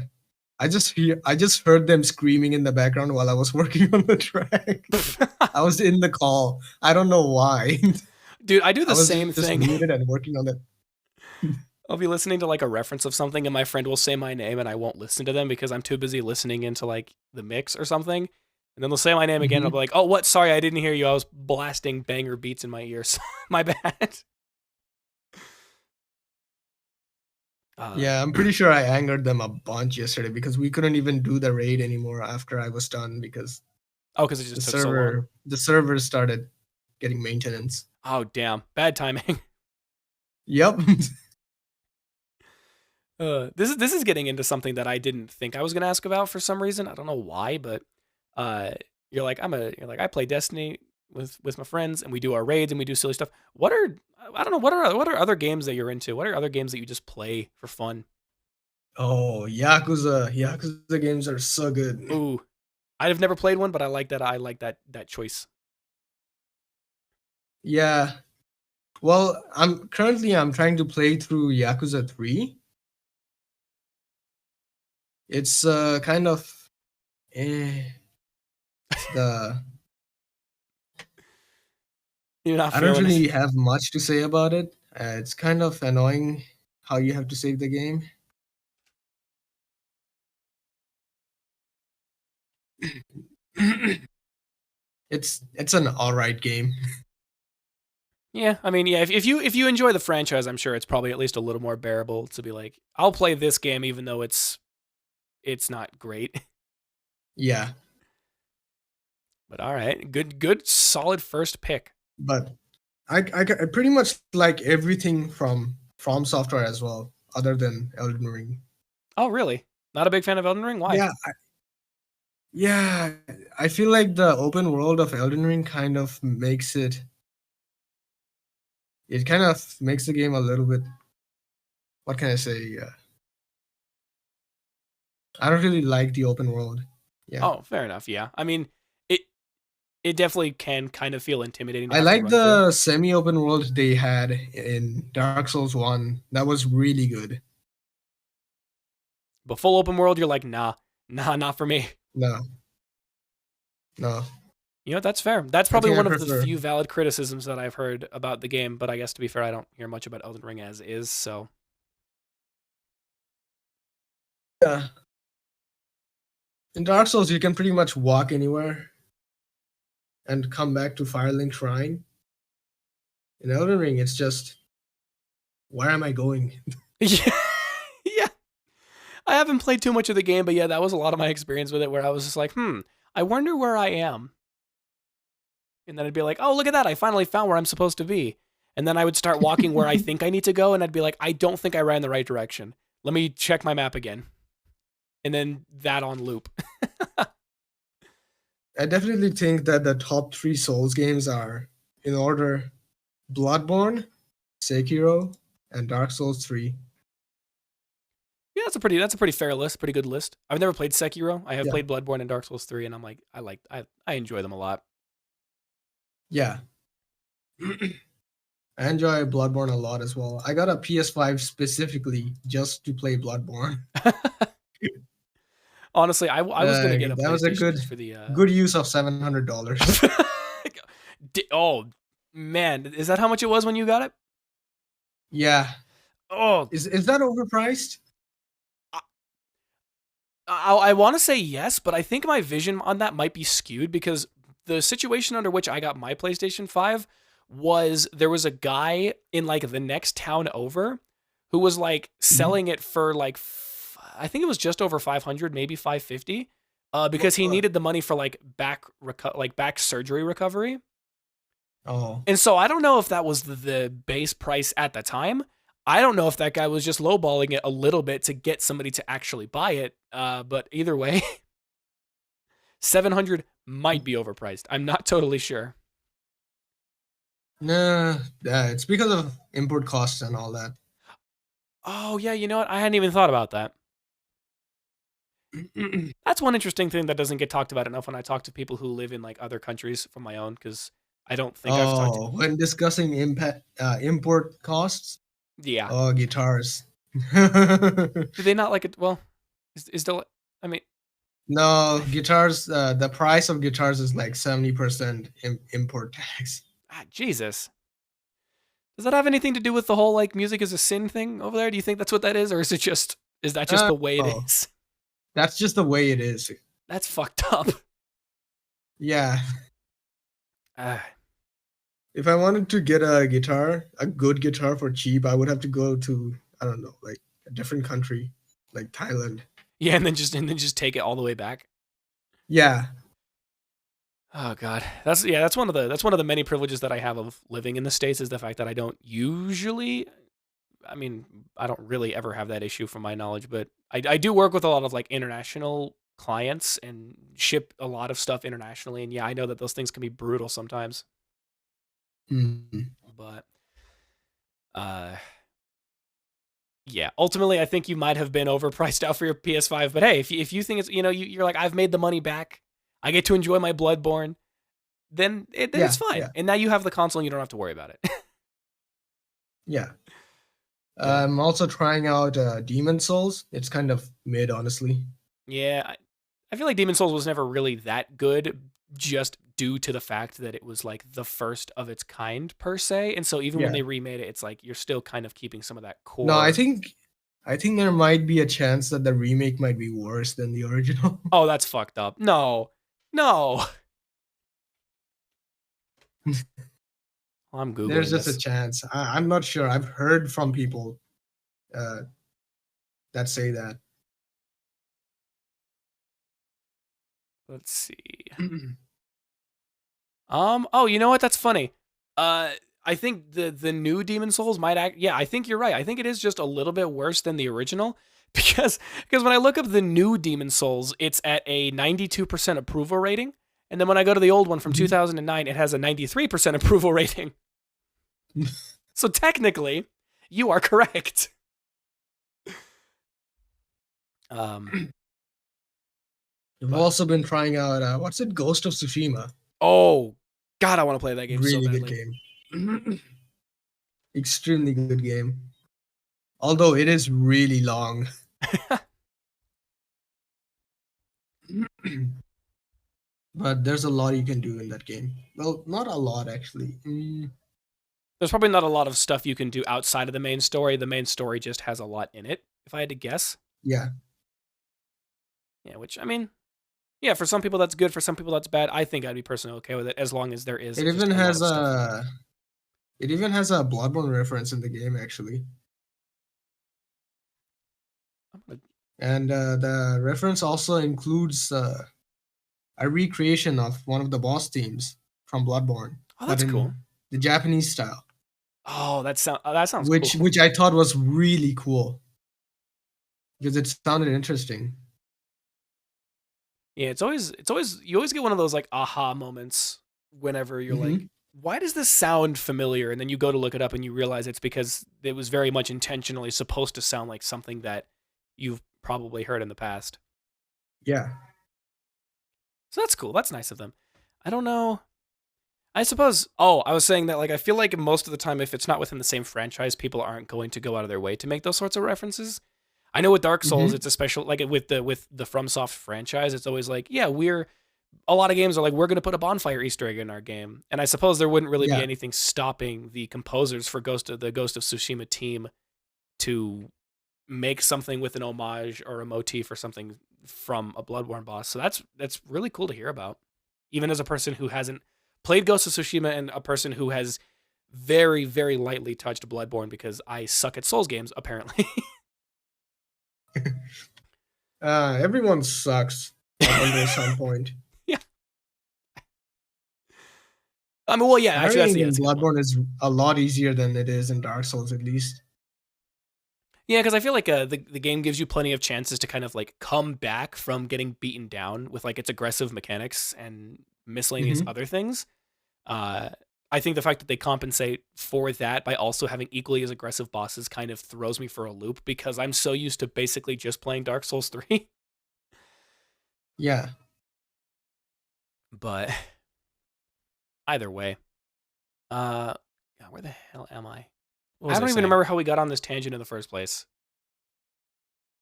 I just heard them screaming in the background while I was working on the track. I was in the call. I don't know why. Dude, I do the I was same just thing. muted and working on it. I'll be listening to like a reference of something and my friend will say my name and I won't listen to them because I'm too busy listening into like the mix or something. And then they'll say my name again and I'll be like, "Oh, what? Sorry, I didn't hear you. I was blasting banger beats in my ears. My bad." Yeah, I'm pretty sure I angered them a bunch yesterday because we couldn't even do the raid anymore after I was done because because it just took so long. the server started getting maintenance. Oh, damn. Bad timing. Yep. This is getting into something that I didn't think I was gonna ask about for some reason. I don't know why, but you're like I play Destiny with my friends and we do our raids and we do silly stuff. What are other games that you're into? What are other games that you just play for fun? Oh, Yakuza games are so good. Ooh, I've never played one, but I like that. I like that choice. Yeah. Well, I'm trying to play through Yakuza 3. It's kind of the You're not I don't feeling really it. have much to say about it. It's kind of annoying how you have to save the game. It's an alright game. Yeah, I mean, yeah. If you enjoy the franchise, I'm sure it's probably at least a little more bearable to be like, I'll play this game even though it's not great. Yeah, But all right, good, solid first pick. but I pretty much like everything from Software as well, other than Elden Ring. Oh, really? Not a big fan of Elden Ring? Why? Yeah, I feel like the open world of Elden Ring kind of makes it kind of makes the game a little bit. What can I say? I don't really like the open world. Yeah. Oh, fair enough. Yeah. I mean, it it definitely can kind of feel intimidating to I have to like run through. the semi-open world they had in Dark Souls 1. That was really good. But full open world, you're like, nah, not for me. No, no. You know, that's fair. That's I probably think I one of the prefer. few valid criticisms that I've heard about the game. But I guess to be fair, I don't hear much about Elden Ring as is. So Yeah. In Dark Souls, you can pretty much walk anywhere and come back to Firelink Shrine. In Elden Ring, it's just, where am I going? yeah, yeah. I haven't played too much of the game, but yeah, that was a lot of my experience with it, where I was just like, I wonder where I am. And then I'd be like, oh, look at that. I finally found where I'm supposed to be. And then I would start walking where I think I need to go. And I'd be like, I don't think I ran the right direction. Let me check my map again. And then that on loop. I definitely think that the top three Souls games are, in order, Bloodborne, Sekiro, and Dark Souls 3. Yeah, that's a pretty fair list, pretty good list. I've never played Sekiro. I have Yeah. played Bloodborne and Dark Souls 3, and I'm like, I enjoy them a lot. Yeah. I enjoy Bloodborne a lot as well. I got a PS5 specifically just to play Bloodborne. Honestly, I was gonna get a That was a PlayStation good just for the good use of $700. oh man, is that how much it was when you got it? Yeah. Oh, Is that overpriced? I want to say yes, but I think my vision on that might be skewed because the situation under which I got my PlayStation 5 was there was a guy in like the next town over who was like Mhm. selling it for like I think it was just over 500, maybe 550, because he Uh, needed the money for like back surgery recovery. Oh. And so I don't know if that was the base price at the time. I don't know if that guy was just lowballing it a little bit to get somebody to actually buy it. But either way, 700 might be overpriced. I'm not totally sure. Nah, yeah, it's because of import costs and all that. Oh yeah, you know what? I hadn't even thought about that. That's one interesting thing that doesn't get talked about enough when I talk to people who live in like other countries from my own, because I don't think I've talked. Oh, when discussing import costs, Yeah. oh, guitars. Do they not like it? Well, is there? I mean, No, guitars. The price of guitars is like 70% import tax. Jesus. Does that have anything to do with the whole like music is a sin thing over there? Do you think that's what that is, or is that just the way it Oh, is? that's just the way it is. That's fucked up. Yeah. Uh, If I wanted to get a guitar, a good guitar for cheap, I would have to go to, I don't know, like a different country, like Thailand. yeah, and then just take it all the way back. Yeah. Oh god, that's one of the many privileges that I have of living in the States is the fact that I don't usually. I mean, I don't really ever have that issue from my knowledge, but I do work with a lot of like international clients and ship a lot of stuff internationally, and yeah, I know that those things can be brutal sometimes. Mhm. But uh, yeah, ultimately, I think you might have been overpriced out for your PS5. But hey, if you think it's you're like I've made the money back, I get to enjoy my Bloodborne, then Yeah. it's fine. Yeah. And now you have the console, and you don't have to worry about it. Yeah. But I'm also trying out Demon Souls. It's kind of mid, honestly. yeah, I feel like Demon Souls was never really that good, just due to the fact that it was like the first of its kind per se. And so even when Yeah. they remade it, it's like you're still kind of keeping some of that No, I core. think I think there might be a chance that the remake might be worse than the original. Oh, that's fucked up. No, no. I'm There's googling just a this. chance. I'm not sure. I've heard from people uh, that say that. Let's see. Oh, you know what? That's funny. Uh I think the new Demon Souls might act yeah, I think you're right. I think it is just a little bit worse than the original because when I look up the new Demon Souls, it's at a 92% approval rating. And then when I go to the old one from Mhm. 2009, it has a 93% approval rating. So technically, you are correct. Um We've But also been trying out what's it, Ghost of Tsushima. oh god, I want to play that game so Really good badly. game. Extremely good game. Although it is really long. But there's a lot you can do in that game. Well, not a lot actually. There's probably not a lot of stuff you can do outside of the main story. The main story just has a lot in it, if I had to guess. Yeah. Yeah, which, I mean, yeah, for some people that's good, for some people that's bad. I think I'd be personally okay with it as long as there is It just even a lot has of stuff in it. a it even has a Bloodborne reference in the game actually. And the reference also includes a recreation of one of the boss themes from Bloodborne, Oh, but that's cool. in the Japanese style. Oh, that sounds Which cool. I thought was really cool because it sounded interesting. Yeah, it's always you always get one of those like aha moments whenever you're like, Hmm. why does this sound familiar? And then you go to look it up and you realize it's because it was very much intentionally supposed to sound like something that you've probably heard in the past. Yeah. So that's cool. That's nice of them. I don't know. I suppose. Oh, I was saying that like I feel like most of the time, if it's not within the same franchise, people aren't going to go out of their way to make those sorts of references. I know with Dark Souls, Hmm. it's a special like with the FromSoft franchise. It's always like, yeah, we're a lot of games are like we're going to put a bonfire Easter egg in our game, and I suppose there wouldn't really be Yeah. anything stopping the composers for the Ghost of Tsushima team to make something with an homage or a motif or something from a Bloodborne boss. So that's really cool to hear about. Even as a person who hasn't played Ghost of Tsushima and a person who has very, very lightly touched Bloodborne because I suck at Souls games, apparently. Everyone sucks up until some point. Yeah. I mean, well, yeah, actually, Parrying yeah, in that's a good point. Bloodborne is a lot easier than it is in Dark Souls, at least. Yeah, because I feel like the game gives you plenty of chances to kind of like come back from getting beaten down with like its aggressive mechanics and miscellaneous Hmm. other things. Uh, I think the fact that they compensate for that by also having equally as aggressive bosses kind of throws me for a loop because I'm so used to basically just playing Dark Souls 3. Yeah. But either way, God, where the hell am I? I don't even remember how we got on this tangent in the first place.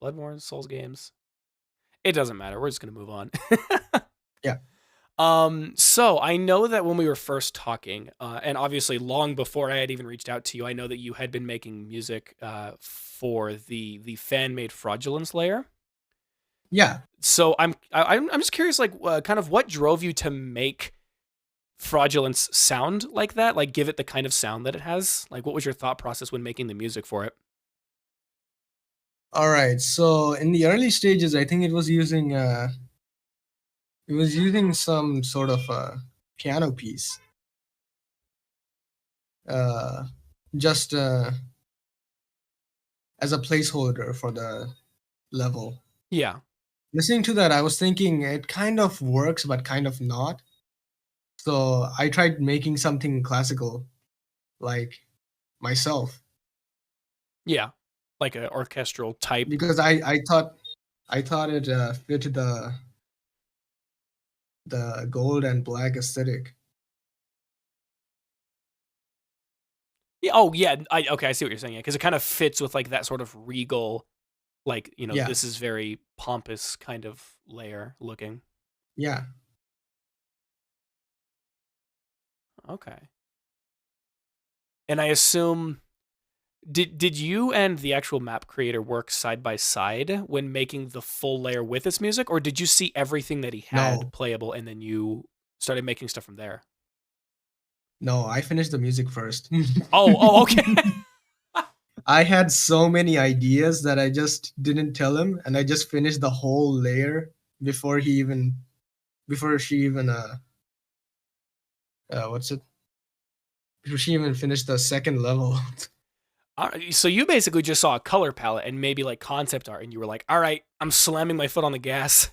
Bloodborne, Souls games. It doesn't matter. We're just gonna move on. Yeah. So I know that when we were first talking, and obviously long before I had even reached out to you, I know that you had been making music for the fan made Fraudulence layer. Yeah. So I'm just curious, like, kind of what drove you to make Fraudulence sound like that, like give it the kind of sound that it has. Like, what was your thought process when making the music for it? All right. So in the early stages, I think it was using some sort of piano piece, uh, just as a placeholder for the level. Yeah, Listening to that, I was thinking it kind of works, but kind of not. So I tried making something classical, like myself, yeah, like an orchestral type. because I thought it fit the gold and black aesthetic. Yeah. Oh, yeah. Okay. I see what you're saying. Yeah, because it kind of fits with like that sort of regal, like Yeah, this is very pompous kind of layer looking. yeah. Okay. And I assume did you and the actual map creator work side by side when making the full layer with this music, or did you see everything that he had No, playable and then you started making stuff from there? no. I finished the music first. Oh, okay. I had so many ideas that I just didn't tell him, and I just finished the whole layer before before she even what's it before she even finished the second level. So you basically just saw a color palette and maybe like concept art, and you were like, "All right, I'm slamming my foot on the gas."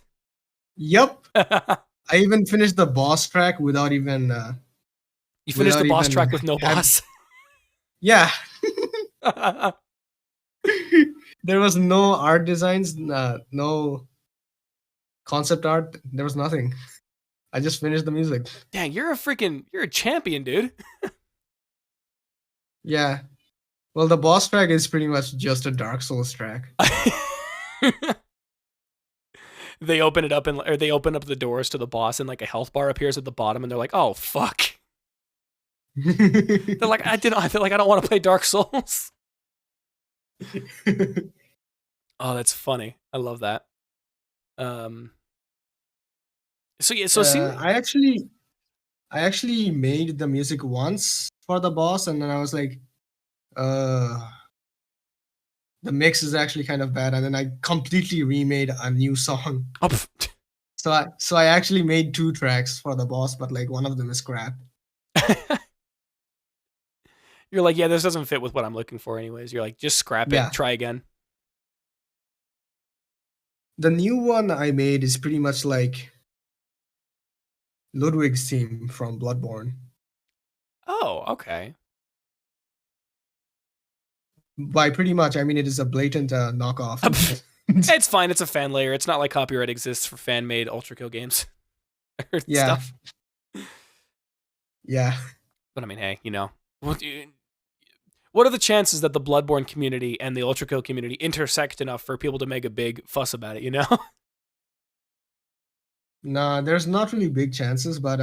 Yep. I even finished the boss track You finished the without boss even track with no have boss. yeah. There was no art designs, no concept art. There was nothing. I just finished the music. Dang, you're a champion, dude. Yeah. Well, the boss track is pretty much just a Dark Souls track. They open it up or they open up the doors to the boss and like a health bar appears at the bottom and they're like, "Oh fuck." They're like, I don't want to play Dark Souls." Oh, that's funny. I love that. So yeah, so see, I actually made the music once for the boss, and then I was like, the mix is actually kind of bad, and then I completely remade a new song. oh, So I actually made 2 tracks for the boss, but like one of them is crap. you're like, yeah, this doesn't fit with what I'm looking for, anyways. You're like, just scrap Yeah. it, try again. The new one I made is pretty much like Ludwig's theme from Bloodborne. Oh, okay. By pretty much, I mean it is a blatant knockoff. It's fine. It's a fan layer. It's not like copyright exists for fan-made Ultrakill games or Yeah. stuff. Yeah. But I mean, hey, you know, what are the chances that the Bloodborne community and the Ultrakill community intersect enough for people to make a big fuss about it, you know? Nah, there's not really big chances, but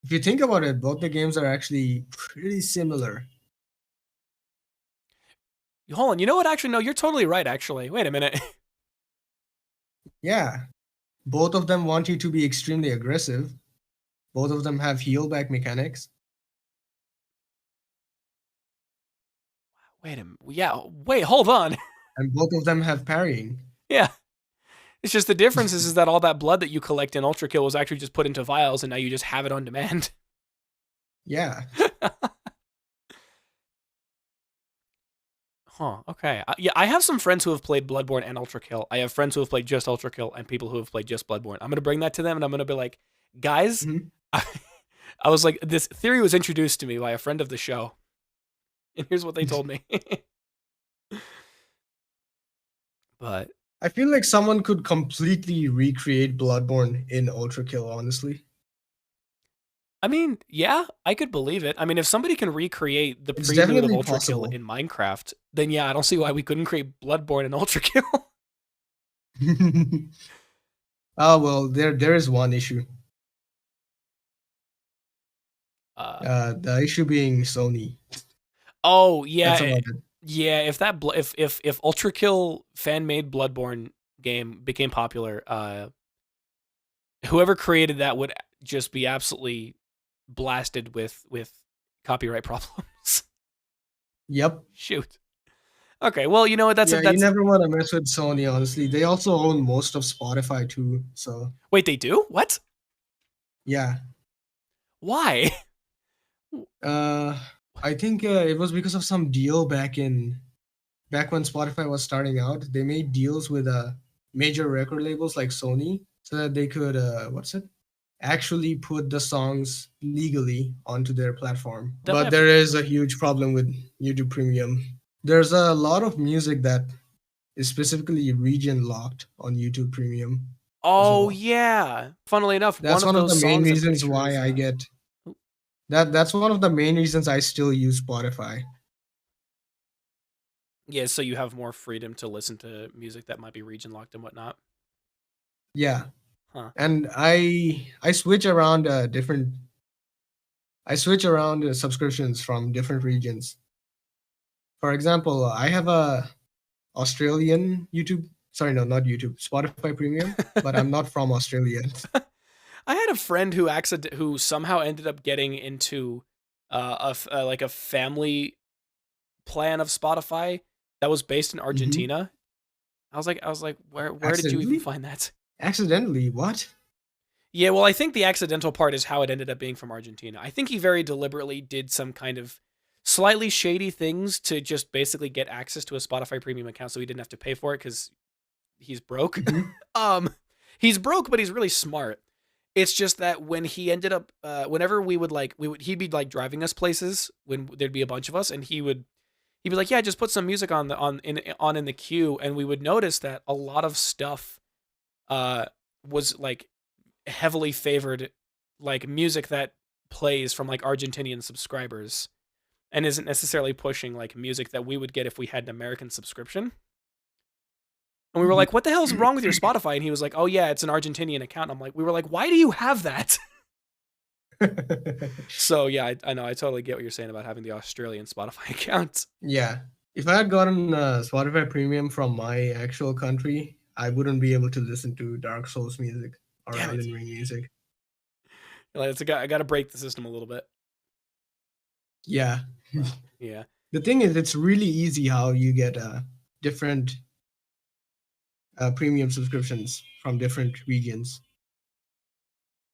if you think about it, both the games are actually pretty similar. Hold on. You know what? Actually, no, you're totally right, actually. Wait a minute. Yeah. Both of them want you to be extremely aggressive. Both of them have heal back mechanics. Wait, hold on. And both of them have parrying. Yeah. It's just the difference is that all that blood that you collect in Ultrakill was actually just put into vials and now you just have it on demand. Yeah. Huh, okay. Yeah, I have some friends who have played Bloodborne and Ultrakill. I have friends who have played just Ultrakill and people who have played just Bloodborne. I'm going to bring that to them and I'm going to be like, guys, I was like, this theory was introduced to me by a friend of the show. And here's what they told me. But I feel like someone could completely recreate Bloodborne in Ultrakill, honestly. I mean, yeah, I could believe it. I mean, if somebody can recreate the It's prelude of definitely Ultrakill possible. in Minecraft, then yeah, I don't see why we couldn't create Bloodborne and Ultrakill. Oh, well, there is one issue. The issue being Sony. Oh That's yeah, about it. yeah. If that if Ultrakill fan made Bloodborne game became popular, whoever created that would just be absolutely blasted with copyright problems. Yep. Shoot. Okay, well, you know what? That's you never want to mess with Sony, honestly. They also own most of Spotify too, so Wait, they do? What? yeah. Why? I think it was because of some deal back when Spotify was starting out. They made deals with major record labels like Sony so that they could actually put the songs legally onto their platform. But there is a huge problem with YouTube Premium. There's a lot of music that is specifically region locked on YouTube Premium. Oh well. Yeah. Funnily enough, that's one of the main reasons why I get that's one of the main reasons I still use Spotify. Yeah, so you have more freedom to listen to music that might be region locked and whatnot. Yeah. Huh. And I switch around subscriptions from different regions. For example, I have a Australian not YouTube, Spotify Premium, but I'm not from Australia. I had a friend who somehow ended up getting into a family plan of Spotify that was based in Argentina. Mm-hmm. I was like, where did you even find that? Accidentally? What? Yeah, well, I think the accidental part is how it ended up being from Argentina. I think he very deliberately did some kind of slightly shady things to just basically get access to a Spotify Premium account so he didn't have to pay for it because he's broke. Mm-hmm. He's broke, but he's really smart. It's just that when he ended up, whenever he'd be like driving us places when there'd be a bunch of us, and he'd be like, yeah, just put some music in the queue, and we would notice that a lot of stuff was like heavily favored like music that plays from like Argentinian subscribers and isn't necessarily pushing like music that we would get if we had an American subscription. And we were like, "What the hell's wrong with your Spotify?" And he was like, "Oh yeah, it's an Argentinian account." And I'm like, we were like, "Why do you have that?" So yeah, I know I totally get what you're saying about having the Australian Spotify account. Yeah. If I had gotten Spotify Premium from my actual country, I wouldn't be able to listen to Dark Souls music or Damn it! Elden Ring music. Like, I got to break the system a little bit. Yeah. Yeah. The thing is, it's really easy how you get different premium subscriptions from different regions.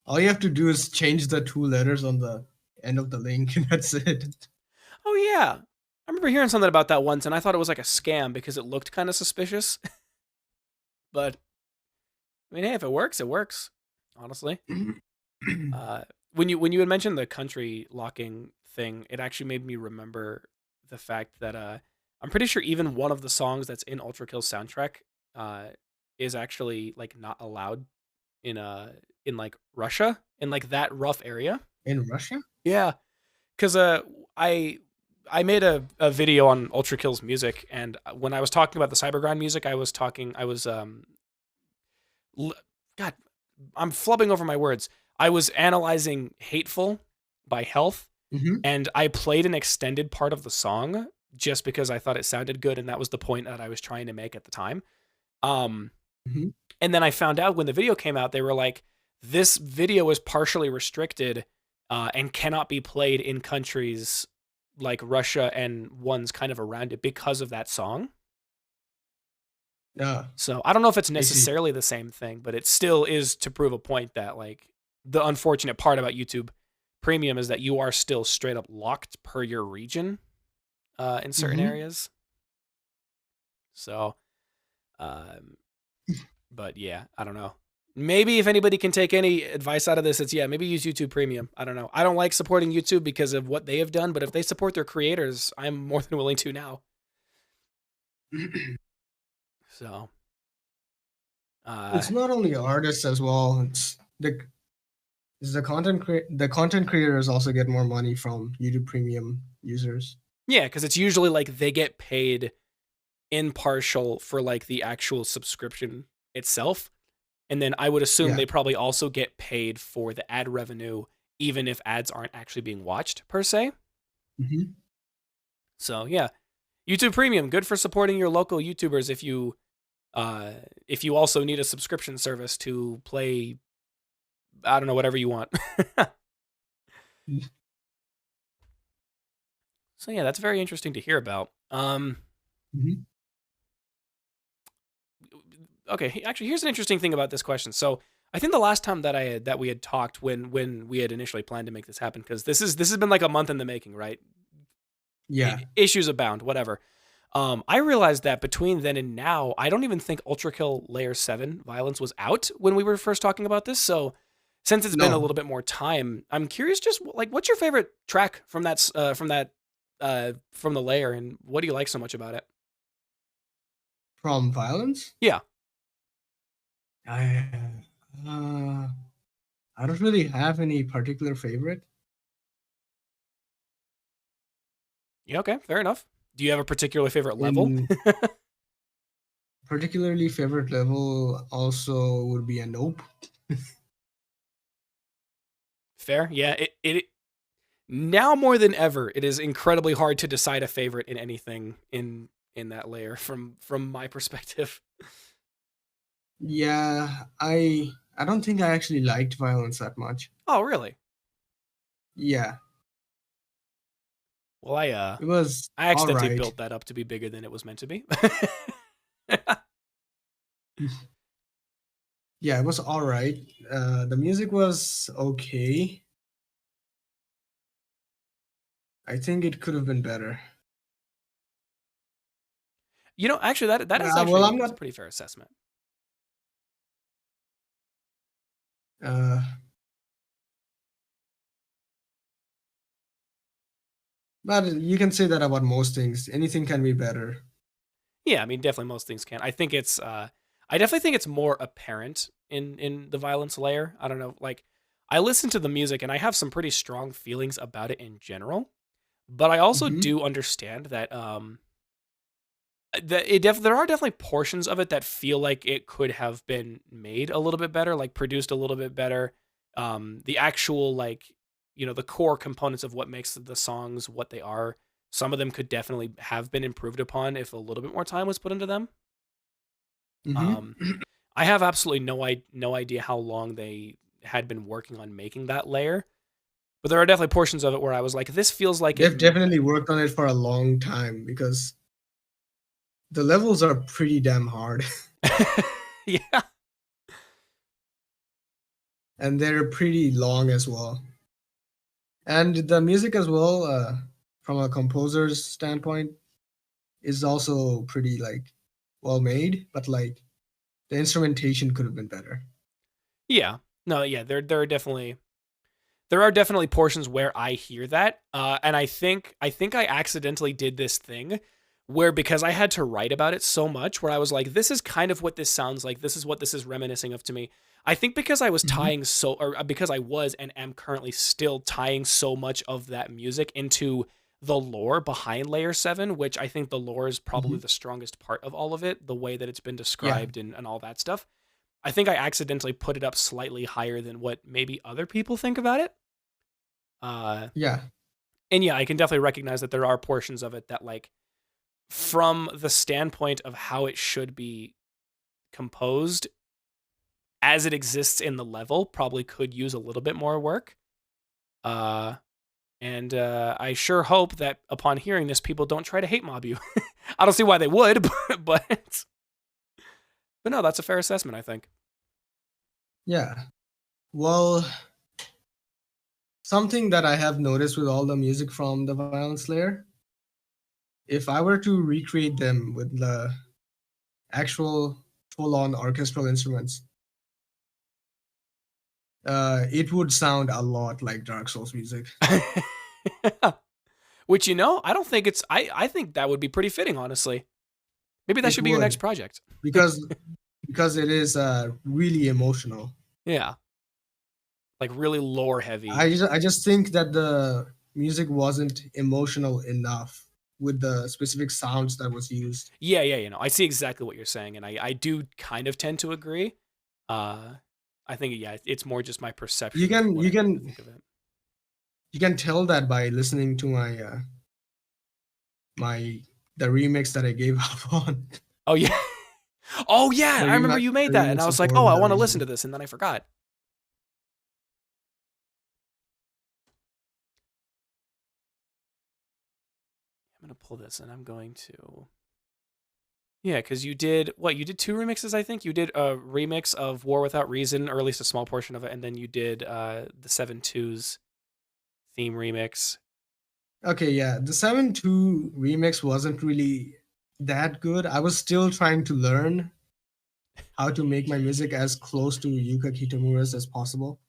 All you have to do is change the 2 letters on the end of the link, and that's it. Oh yeah, I remember hearing something about that once, and I thought it was like a scam because it looked kind of suspicious. But I mean, hey, if it works, it works. Honestly, when you had mentioned the country locking thing, it actually made me remember the fact that I'm pretty sure even one of the songs that's in Ultrakill's soundtrack is actually like not allowed in like Russia, in like that rough area. In Russia? Yeah, because I I made a video on Ultrakill's music, and when I was talking about the Cybergrind music, I was God, I'm flubbing over my words. I was analyzing "Hateful" by Health, Mm-hmm. and I played an extended part of the song just because I thought it sounded good, and that was the point that I was trying to make at the time. Um, Mm-hmm. and then I found out when the video came out, they were like, "This video is partially restricted and cannot be played in countries like Russia and ones kind of around it because of that song." Ah, So I don't know if it's I see. necessarily the same thing, but it still is to prove a point that like the unfortunate part about YouTube Premium is that you are still straight up locked per your region in certain Mm-hmm. areas. So, um, but yeah, I don't know. Maybe if anybody can take any advice out of this, it's yeah, maybe use YouTube Premium. I don't know. I don't like supporting YouTube because of what they have done, but if they support their creators, I'm more than willing to now. So, It's not only artists as well. It's the content creators also get more money from YouTube Premium users. yeah, because it's usually like they get paid in partial for like the actual subscription itself. And then I would assume Yeah. they probably also get paid for the ad revenue, even if ads aren't actually being watched per se. Mm-hmm. So yeah, YouTube Premium, good for supporting your local YouTubers if you also need a subscription service to play, I don't know, whatever you want. So yeah, that's very interesting to hear about. Mm-hmm. Okay, actually, here's an interesting thing about this question. So I think the last time that we had talked when we had initially planned to make this happen, because this has been like a month in the making, right? Yeah. Issues abound, whatever. I realized that between then and now, I don't even think Ultrakill Layer 7 Violence was out when we were first talking about this. So since it's been a No. little bit more time, I'm curious just like what's your favorite track from from the layer, and what do you like so much about it? From Violence? Yeah. I uh, I don't really have any particular favorite. Yeah, okay, fair enough. Do you have a particular favorite level? In particularly favorite level also would be a Nope. Fair. Yeah, it now more than ever, it is incredibly hard to decide a favorite in anything in that layer from my perspective. Yeah, I don't think I actually liked Violence that much. Oh, really? Yeah, Well, it was I all accidentally right. built that up to be bigger than it was meant to be. Yeah, it was all right. The music was okay. I think it could have been better. You know, actually, that is Well, actually I'm that's a not. pretty fair assessment. Uh, but you can say that about most things. Anything can be better. Yeah, I mean, definitely most things can. I think it's I definitely think it's more apparent in the violence layer. I don't know, like I listen to the music and I have some pretty strong feelings about it in general, but I also Mm-hmm. do understand that there are definitely portions of it that feel like it could have been made a little bit better, like produced a little bit better. The actual like the core components of what makes the songs what they are. Some of them could definitely have been improved upon if a little bit more time was put into them. Um, Mm-hmm. I have absolutely no idea how long they had been working on making that layer, but there are definitely portions of it where I was like, this feels like it. They've definitely worked on it for a long time because the levels are pretty damn hard. Yeah. And they're pretty long as well. And the music as well, from a composer's standpoint, is also pretty like well made, but like the instrumentation could have been better. Yeah. No, yeah, there are definitely portions where I hear that, and I think I accidentally did this thing where because I had to write about it so much, where I was like, this is kind of what this sounds like. This is what this is reminiscing of to me. I think because I was Hmm. tying so, or because I was and am currently still tying so much of that music into the lore behind Layer 7, which I think the lore is probably Hmm. the strongest part of all of it, the way that it's been Yeah, described and all that stuff. I think I accidentally put it up slightly higher than what maybe other people think about it. Uh, yeah, and yeah, I can definitely recognize that there are portions of it that, like, from the standpoint of how it should be composed as it exists in the level, probably could use a little bit more work. Uh, and I sure hope that upon hearing this, people don't try to hate mob you. I don't see why they would, but no, that's a fair assessment, I think. yeah. Well, something that I have noticed with all the music from the Violence Layer, if I were to recreate them with the actual full-on orchestral instruments, it would sound a lot like Dark Souls music. Which I don't think it's. I think that would be pretty fitting, honestly. Maybe that It should be your next would project. because it is really emotional. Yeah, like really lore heavy. I just think that the music wasn't emotional enough with the specific sounds that was used. Yeah, yeah, I see exactly what you're saying, and I do kind of tend to agree. Uh, I think yeah, it's more just my You perception of can what you I like to can think of it. you can tell that by listening to my the remix that I gave up on Oh yeah, oh yeah, I remember you the made that, and I remix was of like, oh, Born I Without want to listen Reason. to this, and then I forgot. I'm gonna pull this, and I'm going to. Yeah, because you did what? You did two remixes, I think. You did a remix of War Without Reason, or at least a small portion of it, and then you did the 7-2's theme remix. Okay, yeah, the 7-2 remix wasn't really that good. I was still trying to learn how to make my music as close to Yuka Kitamura's as possible.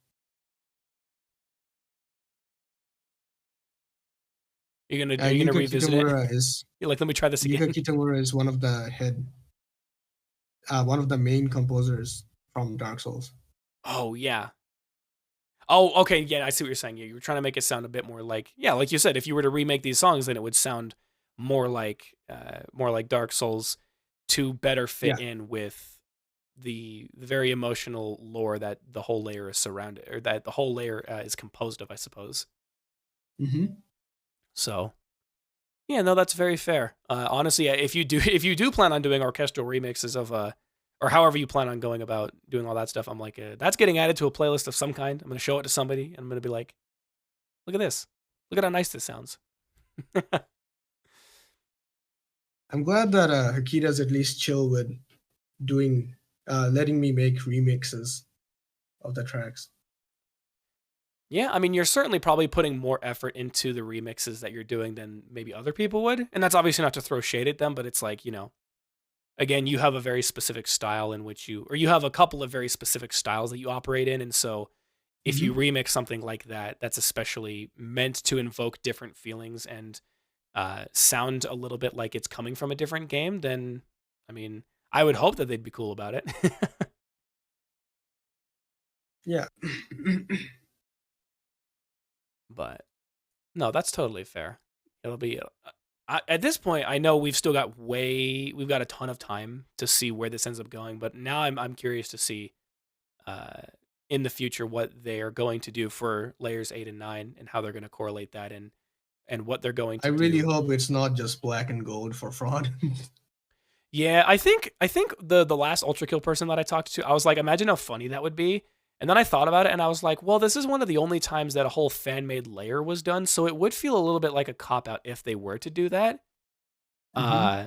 Are you gonna Yuka revisit it? Kitamura is You're like, let me try this Yuka again. Kitamura is one of the main composers from Dark Souls. Oh yeah. Oh, okay. Yeah, I see what you're saying. Yeah, you were trying to make it sound a bit more like, yeah, like you said, if you were to remake these songs, then it would sound more like Dark Souls to better fit Yeah. in with the very emotional lore that the whole layer is surrounded, or that the whole layer is composed of, I suppose. Hmm. So yeah, no, that's very fair. Honestly, if you do if you do plan on doing orchestral remixes of or however you plan on going about doing all that stuff, I'm like, that's getting added to a playlist of some kind. I'm gonna show it to somebody, and I'm gonna be like, look at this, look at how nice this sounds. I'm glad that Hakita's at least chill with doing letting me make remixes of the tracks. Yeah, I mean, you're certainly probably putting more effort into the remixes that you're doing than maybe other people would, and that's obviously not to throw shade at them, but it's like again, you have a very specific style in which you have a couple of very specific styles that you operate in, and so if you Hmm. remix something like that, that's especially meant to invoke different feelings and sound a little bit like it's coming from a different game, then I mean, I would hope that they'd be cool about it. Yeah. But no, that's totally fair. It'll be at this point. I know we've got a ton of time to see where this ends up going. But now I'm curious to see uh, in the future what they are going to do for layers 8 and 9 and how they're going to correlate that and what they're going I to really do. hope it's not just black and gold for fraud. Yeah, I think the last Ultrakill person that I talked to, I was like, imagine how funny that would be. And then I thought about it and I was like, well, this is one of the only times that a whole fan made layer was done, so it would feel a little bit like a cop out if they were to do that. Hmm. Uh,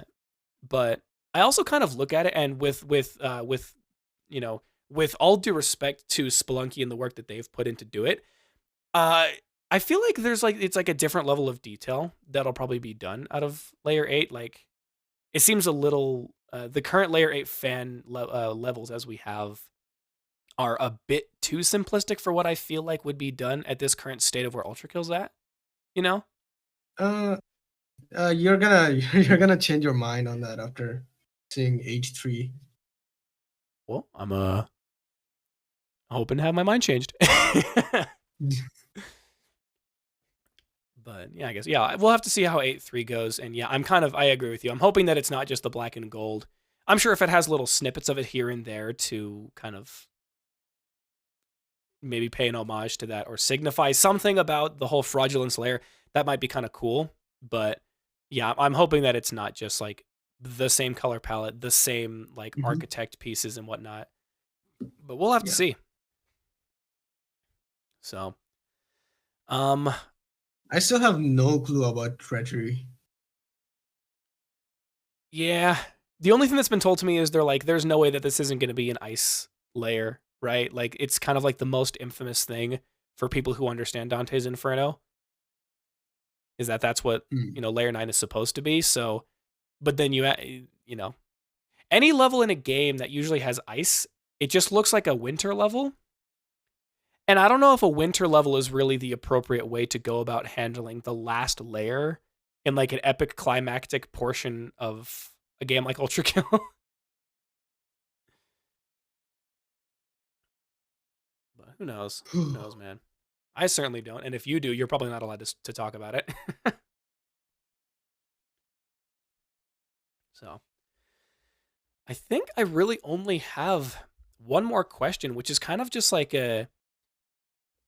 but I also kind of look at it, and with you know, with all due respect to Spelunky and the work that they've put in to do it, uh, I feel like it's like a different level of detail that'll probably be done out of layer 8. Like it seems a little the current layer 8 levels as we have are a bit too simplistic for what I feel like would be done at this current state of where Ultrakill's at. You know? Uh, you're gonna you're gonna change your mind on that after seeing H3. Well, I'm hoping to have my mind changed. But yeah, I guess we'll have to see how 8.3 goes. And yeah, I agree with you. I'm hoping that it's not just the black and gold. I'm sure if it has little snippets of it here and there to kind of maybe pay an homage to that or signify something about the whole fraudulence layer, that might be kind of cool. But yeah, I'm hoping that it's not just like the same color palette, the same like Hmm. architect pieces and whatnot. But we'll have to Yeah. see. So, um, I still have no clue about treachery. yeah. The only thing that's been told to me is they're like, there's no way that this isn't going to be an ice layer, right? Like, it's kind of like the most infamous thing for people who understand Dante's Inferno is that that's what, Hmm. layer 9 is supposed to be. So, but then you know, any level in a game that usually has ice, it just looks like a winter level. And I don't know if a winter level is really the appropriate way to go about handling the last layer in like an epic climactic portion of a game like Ultrakill. But who knows? Who knows, man? I certainly don't. And if you do, you're probably not allowed to talk about it. So I think I really only have one more question, which is kind of just like a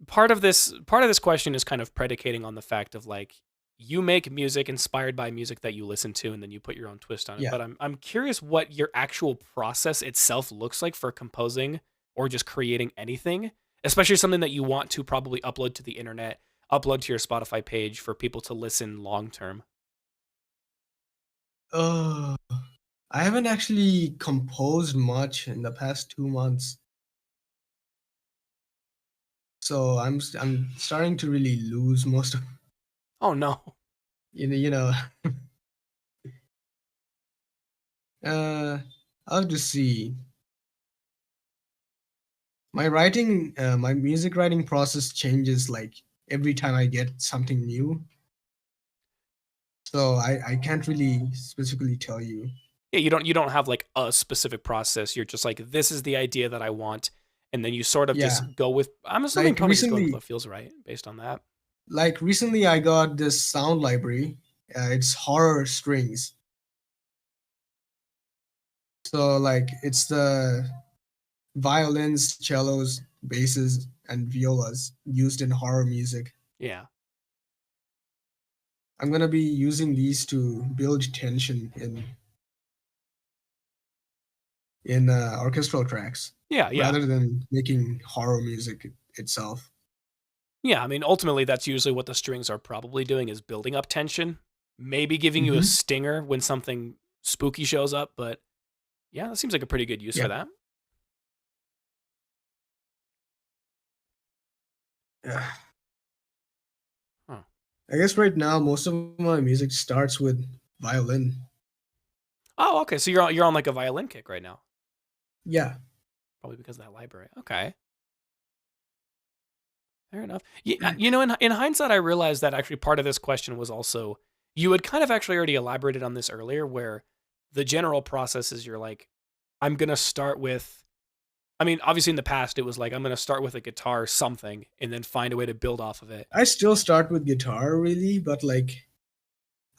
part of this question is kind of predicating on the fact of like you make music inspired by music that you listen to and then you put your own twist on it. Yeah. But I'm curious what your actual process itself looks like for composing or just creating anything, especially something that you want to probably upload to the internet, upload to your Spotify page for people to listen long term. Uh, I haven't actually composed much in the past 2 months, so I'm starting to really lose most of Oh no. you know. Uh, I'll just see. My music writing process changes like every time I get something new. So I can't really specifically tell you. Yeah, you don't have like a specific process. You're just like this is the idea that I want and then you sort of Yeah, just go with I'm assuming like probably just going with recently, what feels right based on that. I got this sound library. It's horror strings. So like it's the violins, cellos, basses, and violas used in horror music. Yeah. I'm gonna be using these to build tension in orchestral tracks Yeah, yeah. rather than making horror music itself. Yeah, I mean, ultimately, that's usually what the strings are probably doing is building up tension, maybe giving you a Hmm. stinger when something spooky shows up. But yeah, that seems like a pretty good use for Yeah. that. Yeah. Huh. I guess right now most of my music starts with violin. Oh, okay. So you're on like a violin kick right now, Yeah. probably because of that library. Okay, fair enough. In hindsight, I realized that actually part of this question was also you had kind of actually already elaborated on this earlier, where the general process is you're like I'm going to start with, I mean, obviously in the past it was like, I'm going to start with a guitar something and then find a way to build off of it. I still start with guitar really, but like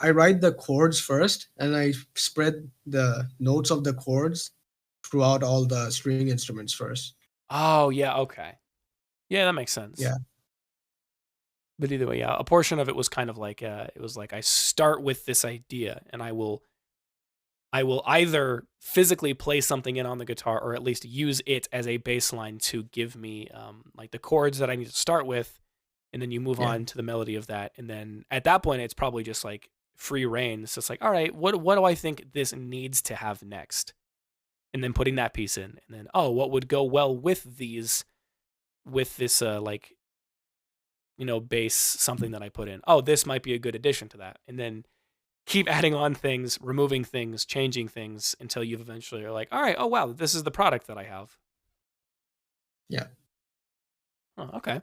I write the chords first and I spread the notes of the chords throughout all the string instruments first. Oh, yeah, okay. Yeah, that makes sense. Yeah. But either way, yeah, a portion of it was kind of like it was like I start with this idea and I will either physically play something in on the guitar or at least use it as a baseline to give me like the chords that I need to start with, and then you move Yeah. on to the melody of that, and then at that point it's probably just like free reign. It's just like, all right, what do I think this needs to have next, and then putting that piece in, and then what would go well with these with this like bass something that I put in. Oh, this might be a good addition to that, and then keep adding on things, removing things, changing things until you've eventually are like, all right, oh wow, this is the product that I have. Yeah. Oh, okay.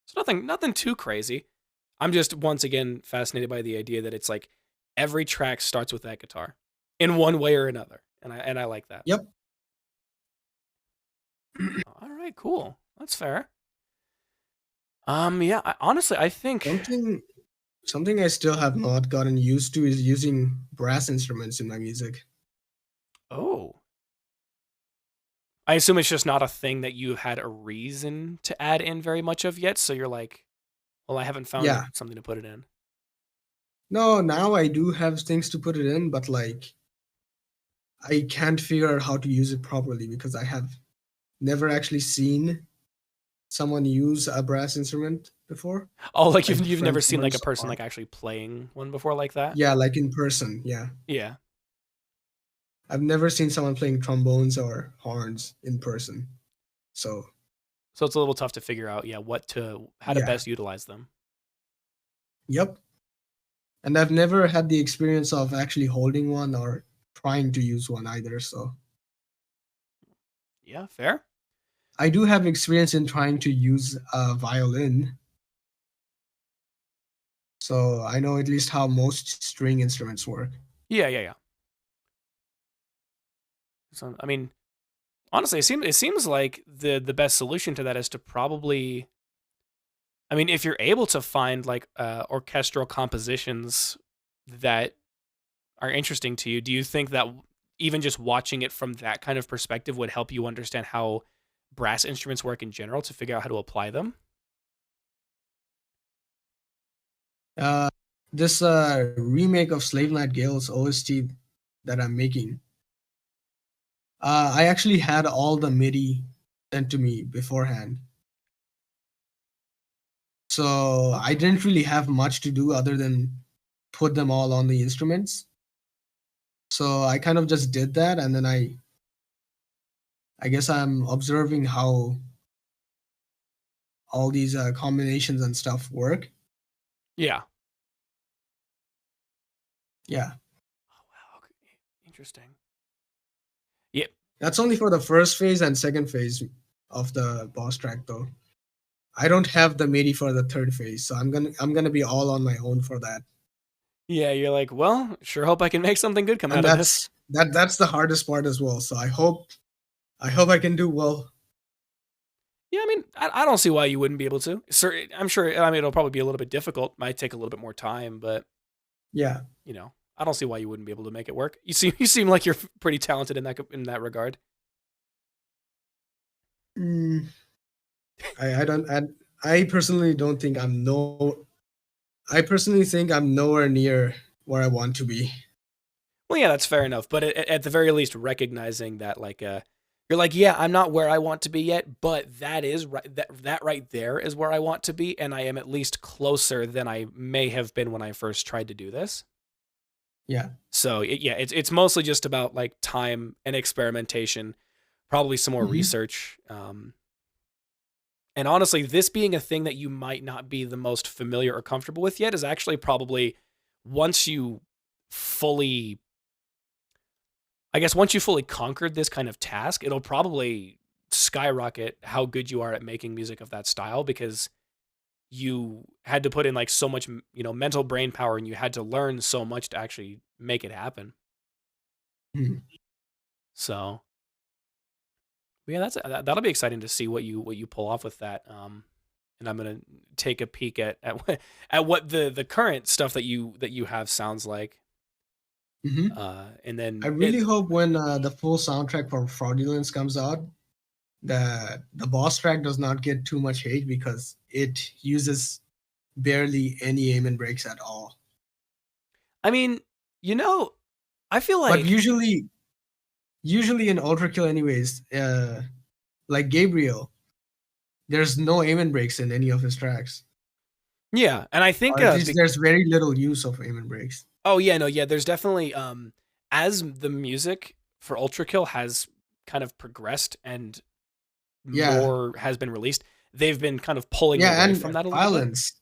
So nothing too crazy. I'm just once again fascinated by the idea that it's like every track starts with that guitar in one way or another. And I like that. Yep. All right, cool. That's fair. Yeah, honestly, I think Something I still have not gotten used to is using brass instruments in my music. oh, I assume it's just not a thing that you had a reason to add in very much of yet, so you're like, well, I haven't found Yeah. something to put it in. No, now I do have things to put it in, but like I can't figure out how to use it properly because I have never actually seen someone use a brass instrument before, Oh, like like you've never friends seen like a once person or like actually playing one before like that? yeah, like in person. Yeah, Yeah. I've never seen someone playing trombones or horns in person. So So it's a little tough to figure out, yeah, how to yeah, best utilize them. yep. And I've never had the experience of actually holding one or trying to use one either. So Yeah, fair. I do have experience in trying to use a violin. So I know at least how most string instruments work. Yeah, yeah, yeah. So I mean, honestly, it seems like the best solution to that is to probably, I mean, if you're able to find like orchestral compositions that are interesting to you, do you think that even just watching it from that kind of perspective would help you understand how brass instruments work in general to figure out how to apply them? Uh, this remake of Slave Night Gale's OST that I'm making, I actually had all the MIDI sent to me beforehand. So I didn't really have much to do other than put them all on the instruments. So I kind of just did that, and then I guess I'm observing how all these combinations and stuff work. Yeah. Yeah, Oh wow. Okay. Interesting. Yeah. that's only for the first phase and second phase of the boss track, though. I don't have the MIDI for the third phase, so I'm gonna be all on my own for that. Yeah, you're like, well, sure hope I can make something good come And out of this. that's the hardest part as well. So I hope I can do well. Yeah, I mean, I don't see why you wouldn't be able to. I'm sure. I mean, it'll probably be a little bit difficult. Might take a little bit more time, but Yeah. I don't see why you wouldn't be able to make it work. You seem like you're pretty talented in that regard. Mm, I don't I personally don't think I'm no I personally think I'm nowhere near where I want to be. Well, yeah, that's fair enough. But at the very least, recognizing that, like, you're like, yeah, I'm not where I want to be yet, but that is right. That right there is where I want to be, and I am at least closer than I may have been when I first tried to do this. Yeah. So yeah, it's mostly just about like time and experimentation, probably some more Hmm. research. And honestly, this being a thing that you might not be the most familiar or comfortable with yet is actually probably once you fully, I guess, once you fully conquered this kind of task, it'll probably skyrocket how good you are at making music of that style because you had to put in like so much, mental brain power and you had to learn so much to actually make it happen. Hmm. So yeah, that'll be exciting to see what you pull off with that. And I'm gonna take a peek at what the current stuff that you have sounds like. Hmm. And I then really hope when the full soundtrack for Fraudulence comes out, the boss track does not get too much hate because it uses barely any aim and breaks at all. I mean, you know, I feel But like usually in Ultrakill, anyways, like Gabriel, there's no aim and breaks in any of his tracks, yeah, and I think or at least there's very little use of aim and breaks. oh yeah, no, yeah, there's definitely as the music for Ultrakill has kind of progressed and Yeah, more has been released, they've been kind of pulling yeah, away and from that a little bit. violence.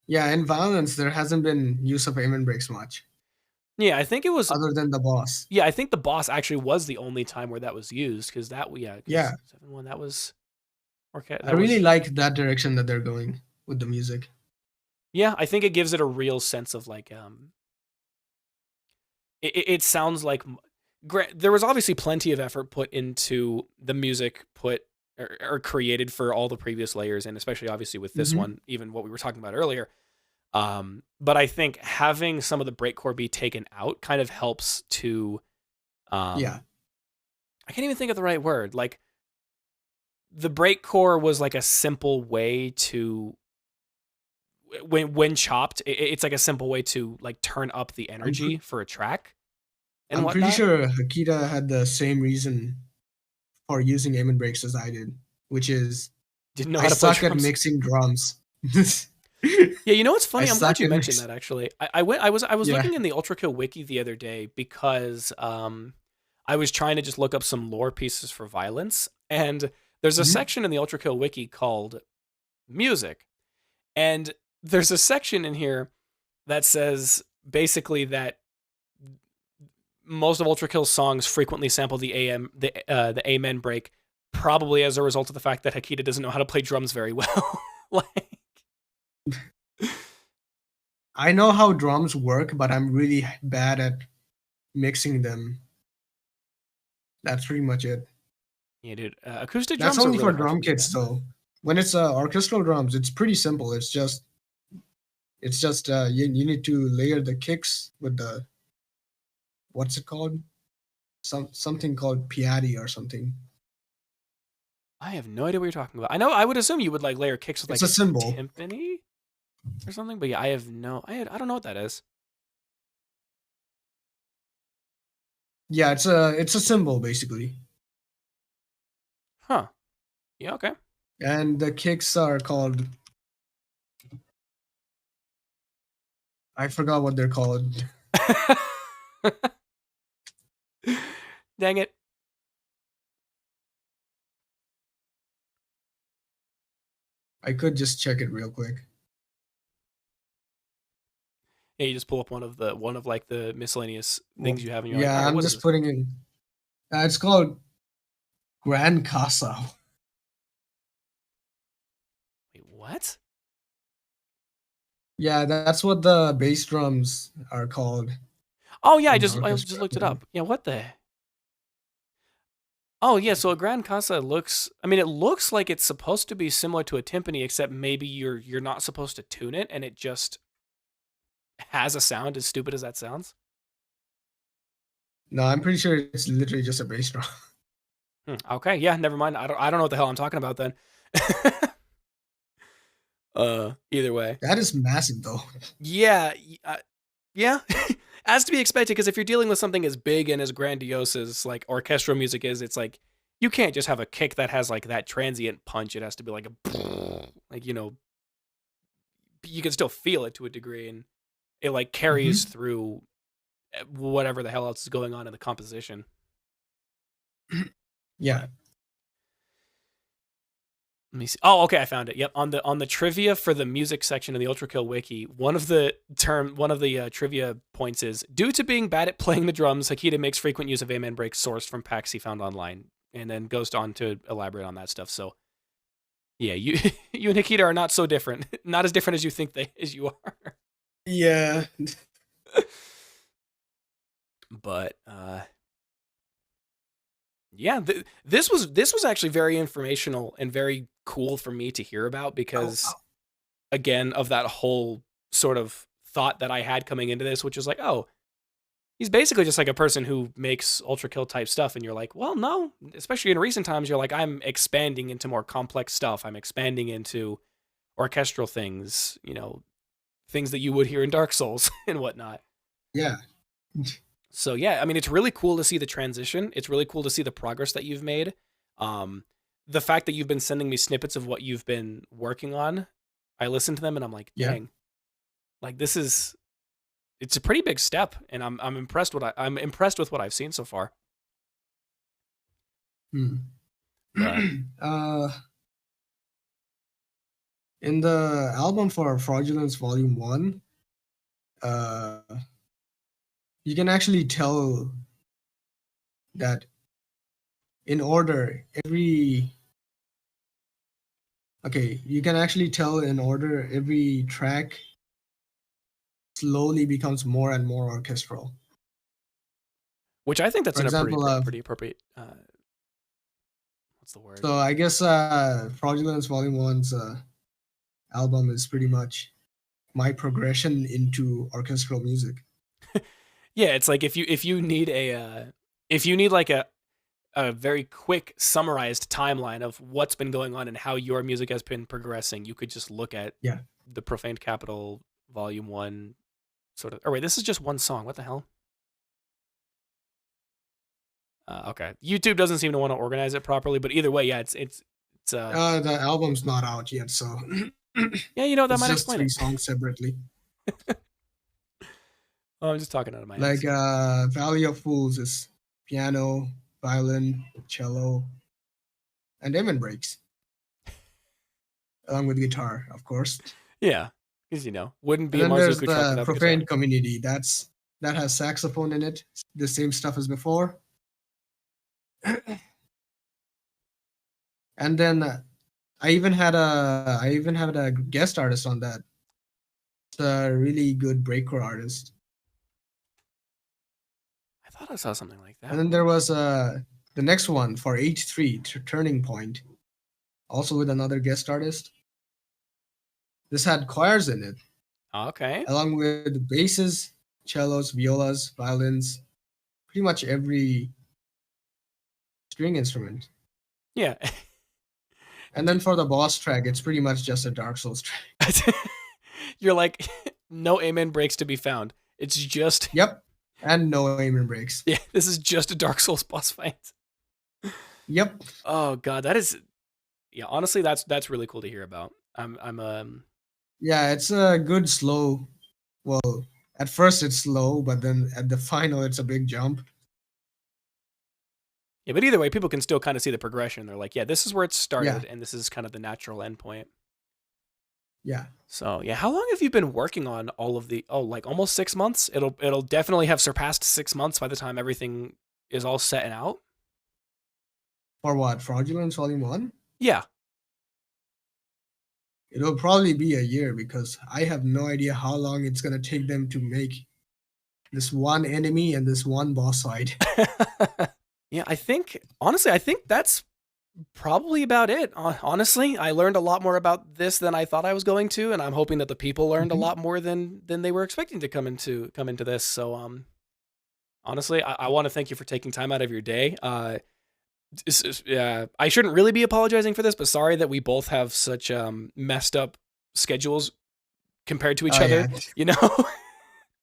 Yeah, in violence, there hasn't been use of aim and breaks much, Yeah, I think it was other than the boss. yeah, I think the boss actually was the only time where that was used because Yeah, 7-1 that was okay, I that really was like that direction that they're going with the music. yeah, I think it gives it a real sense of like it sounds like there was obviously plenty of effort put into the music put or created for all the previous layers and especially obviously with this Hmm. one, even what we were talking about earlier. But I think having some of the breakcore be taken out kind of helps to Yeah, um I can't even think of the right word. Like the breakcore was like a simple way to when chopped, it's like a simple way to like turn up the I'm energy for a track and I'm pretty whatnot. sure Hakita had the same reason for using aim and breaks as I did, which is Didn't know I how to play suck at drums. mixing drums. Yeah, you know what's I funny? I'm glad suck you at mentioned mixing. that. Actually, I was Yeah. looking in the Ultrakill wiki the other day because I was trying to just look up some lore pieces for violence, and there's a Mhm. section in the Ultrakill wiki called music, and there's a section in here that says basically that most of Ultrakill's songs frequently sample the Amen break, probably as a result of the fact that Hakita doesn't know how to play drums very well. Like, I know how drums work, but I'm really bad at mixing them. That's pretty much it. yeah, dude, acoustic That's drums are only really for hard for drum me, kits man. though. When it's orchestral drums, it's pretty simple. It's just you need to layer the kicks with the what's it called? Something called piatti or something. I have no idea what you're talking about. I know I would assume you would like layer kicks with It's like a a symbol. timpani or something, but yeah, I don't know what that is. Yeah, it's a symbol basically. Huh. Yeah, okay. And the kicks are called, I forgot what they're called. Dang it. I could just check it real quick. Yeah, you just pull up one of like the miscellaneous Well, things you have and you're like, all yeah, right, I'm what is just this? putting in. It's called Grand Casa. Wait, what? Yeah, that's what the bass drums are called Oh yeah, in I just orchestra. looked it up. Yeah, what the Oh yeah, so a Grand Casa looks I mean it looks like it's supposed to be similar to a timpani except maybe you're not supposed to tune it and it just has a sound as stupid as that sounds. No, I'm pretty sure it's literally just a bass drum. Okay, yeah, never mind. I don't know what the hell I'm talking about then. Either way. That is massive though. Yeah, yeah. As to be expected because if you're dealing with something as big and as grandiose as like orchestral music is, it's like you can't just have a kick that has like that transient punch. It has to be like a like you can still feel it to a degree and it like carries Hmm. through whatever the hell else is going on in the composition. Yeah. But let me see. Oh, okay, I found it. Yep, on the trivia for the music section of the Ultrakill wiki, one of the trivia points is due to being bad at playing the drums, Hakita makes frequent use of amen breaks sourced from packs he found online, and then goes on to elaborate on that stuff. So yeah, you you and Hakita are not so different, not as different as you think they as you are. Yeah. But Yeah, this was actually very informational and very cool for me to hear about Oh, because oh, again of that whole sort of thought that I had coming into this, which is like, oh, he's basically just like a person who makes ultra kill type stuff, and you're like, well, no, especially in recent times, you're like, I'm expanding into more complex stuff. I'm expanding into orchestral things, things that you would hear in Dark Souls and whatnot. yeah, So yeah, I mean, it's really cool to see the transition. It's really cool to see the progress that you've made. Um, the fact that you've been sending me snippets of what you've been working on, I listen to them and I'm like, yeah. dang, like it's a pretty big step, and I'm impressed. I'm impressed with what I've seen so far. Hmm. But uh, in the album for Fraudulence Volume 1, uh, you can actually tell that in order, you can actually tell in order every track slowly becomes more and more orchestral. which I think that's For in a example, pretty appropriate. What's the word? so I guess Fraudulence Volume 1's album is pretty much my progression into orchestral music. Yeah, it's like if you need if you need like a very quick summarized timeline of what's been going on and how your music has been progressing, you could just look at Yeah. the Profaned Capital Volume 1 sort of. Or wait, this is just one song. What the hell? Okay. YouTube doesn't seem to want to organize it properly, but either way, yeah, it's The album's not out yet, so yeah, that it's might just explain three it. songs separately. Oh, I'm just talking out of my Like ass. Valley of Fools is piano, violin, cello, and amen breaks, along with guitar, of course. Yeah, because wouldn't And be a then there's Marzuku truck the without the guitar. Profane Community. That has saxophone in it, the same stuff as before. And then I even had a guest artist on that. It's a really good breakcore artist. I thought I saw something like And that. then there was the next one for H3 Turning Point, also with another guest artist. This had choirs in it, Okay. along with basses, cellos, violas, violins, pretty much every string instrument. Yeah. And then for the boss track, it's pretty much just a Dark Souls track. You're like, no amen breaks to be found. It's just, Yep. And no aim and breaks. yeah, this is just a Dark Souls boss fight. Yep. Oh god, that is, yeah. Honestly, that's really cool to hear about. I'm Yeah, it's a good slow. Well, at first it's slow, but then at the final it's a big jump. yeah. But either way, people can still kind of see the progression. They're like, yeah, this is where it Yeah. started, and this is kind of the natural endpoint. Yeah. So yeah, how long have you been working on all of the? Oh, like almost 6 months. It'll definitely have surpassed 6 months by the time everything is all set and out. For what? Fraudulence Volume 1? Yeah. It'll probably be a year because I have no idea how long it's gonna take them to make this one enemy and this one boss fight. Yeah, I think that's probably about it. Honestly, I learned a lot more about this than I thought I was going to, and I'm hoping that the people learned a Mhm. lot more than they were expecting to come into this. So honestly, I want to thank you for taking time out of your day. I shouldn't really be apologizing for this, but sorry that we both have such messed up schedules compared to each Oh yeah. other. You know.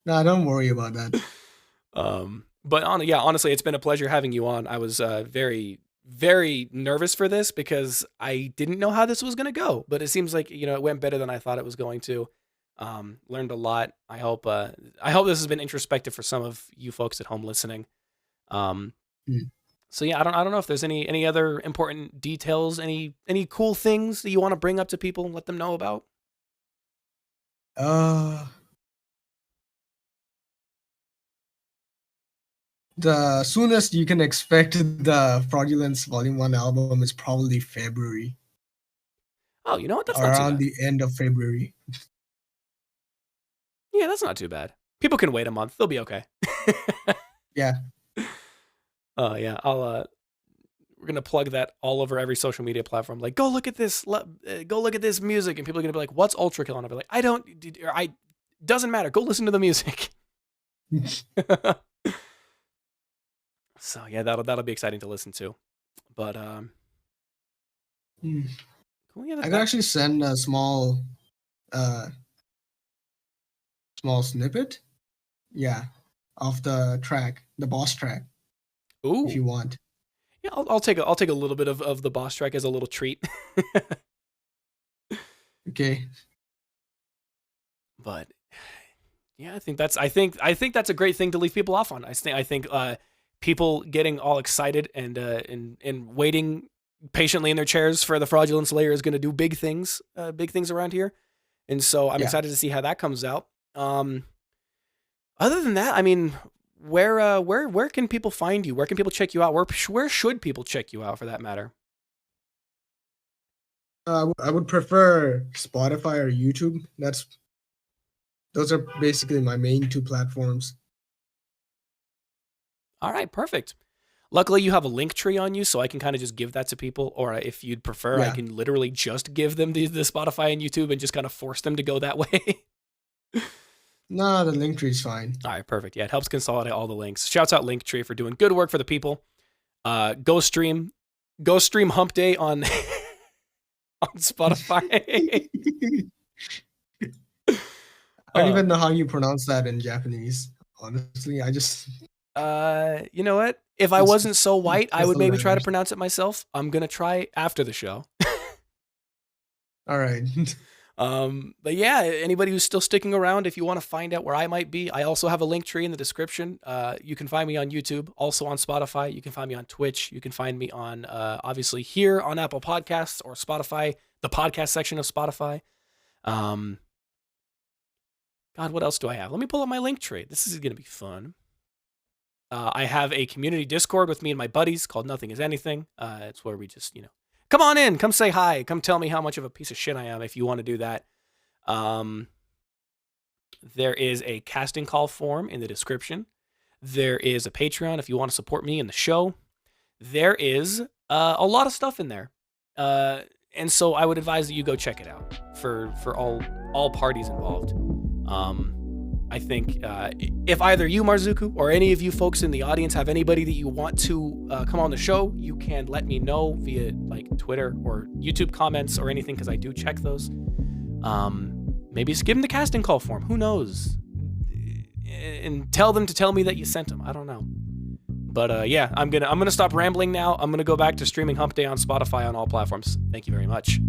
No, don't worry about that. But honestly, it's been a pleasure having you on. I was very, very nervous for this because I didn't know how this was going to go, but it seems like, it went better than I thought it was going to. Learned a lot. I hope this has been introspective for some of you folks at home listening. Um, Hmm. so yeah, I don't know if there's any other important details, any cool things that you want to bring up to people and let them know about. Uh, the soonest you can expect the Fraudulence Volume 1 album is probably February, Oh, you know what? That's not too around bad. the end of February. Yeah, that's not too bad. People can wait a month. They'll be okay. Yeah. Oh yeah, we're gonna plug that all over every social media platform. Like, go look at this, go look at this music, and people are gonna be like, "What's Ultrakill?" And I'll be like, doesn't matter. Go listen to the music. So yeah, that'll be exciting to listen to. But Hmm. cool, yeah, I could actually send a small snippet, yeah, of the track, the boss track, ooh, if you want. yeah, I'll take a little bit of the boss track as a little treat. Okay. But yeah, I think that's a great thing to leave people off on. I think people getting all excited and waiting patiently in their chairs for the Fraudulent Slayer is going to do big things around here, and so I'm Yeah. excited to see how that comes out. Other than that, I mean, where can people find you? Where can people check you out? Where should people check you out for that matter? I would prefer Spotify or YouTube. Those are basically my main two platforms. All right, perfect. Luckily, you have a link tree on you, so I can kind of just give that to people. Or if you'd prefer, I Yeah. can literally just give them the Spotify and YouTube and just kind of force them to go that way. No, the link tree is fine. All right, perfect. Yeah, it helps consolidate all the links. Shouts out Linktree for doing good work for the people. Go stream Hump Day on on Spotify. I don't even know how you pronounce that in Japanese. Honestly, I just You know what? If I wasn't so white, I just would the maybe try to letters. pronounce it myself. I'm gonna try after the show. All right. But yeah, anybody who's still sticking around, if you want to find out where I might be, I also have a link tree in the description. You can find me on YouTube, also on Spotify. You can find me on Twitch. You can find me on, obviously here on Apple Podcasts or Spotify, the podcast section of Spotify. God, what else do I have? Let me pull up my link tree. This is going to be fun. I have a community Discord with me and my buddies called Nothing Is Anything. It's where we just, come on in, come say hi, come tell me how much of a piece of shit I am if you want to do that. There is a casting call form in the description. There is a Patreon if you want to support me in the show. There is a lot of stuff in there. And so I would advise that you go check it out for all parties involved. I think if either you, Marzuku, or any of you folks in the audience have anybody that you want to come on the show, you can let me know via like Twitter or YouTube comments or anything, because I do check those. Maybe just give them the casting call form. Who knows? And tell them to tell me that you sent them. I don't know. But yeah, I'm gonna stop rambling now. I'm gonna go back to streaming Hump Day on Spotify on all platforms. Thank you very much.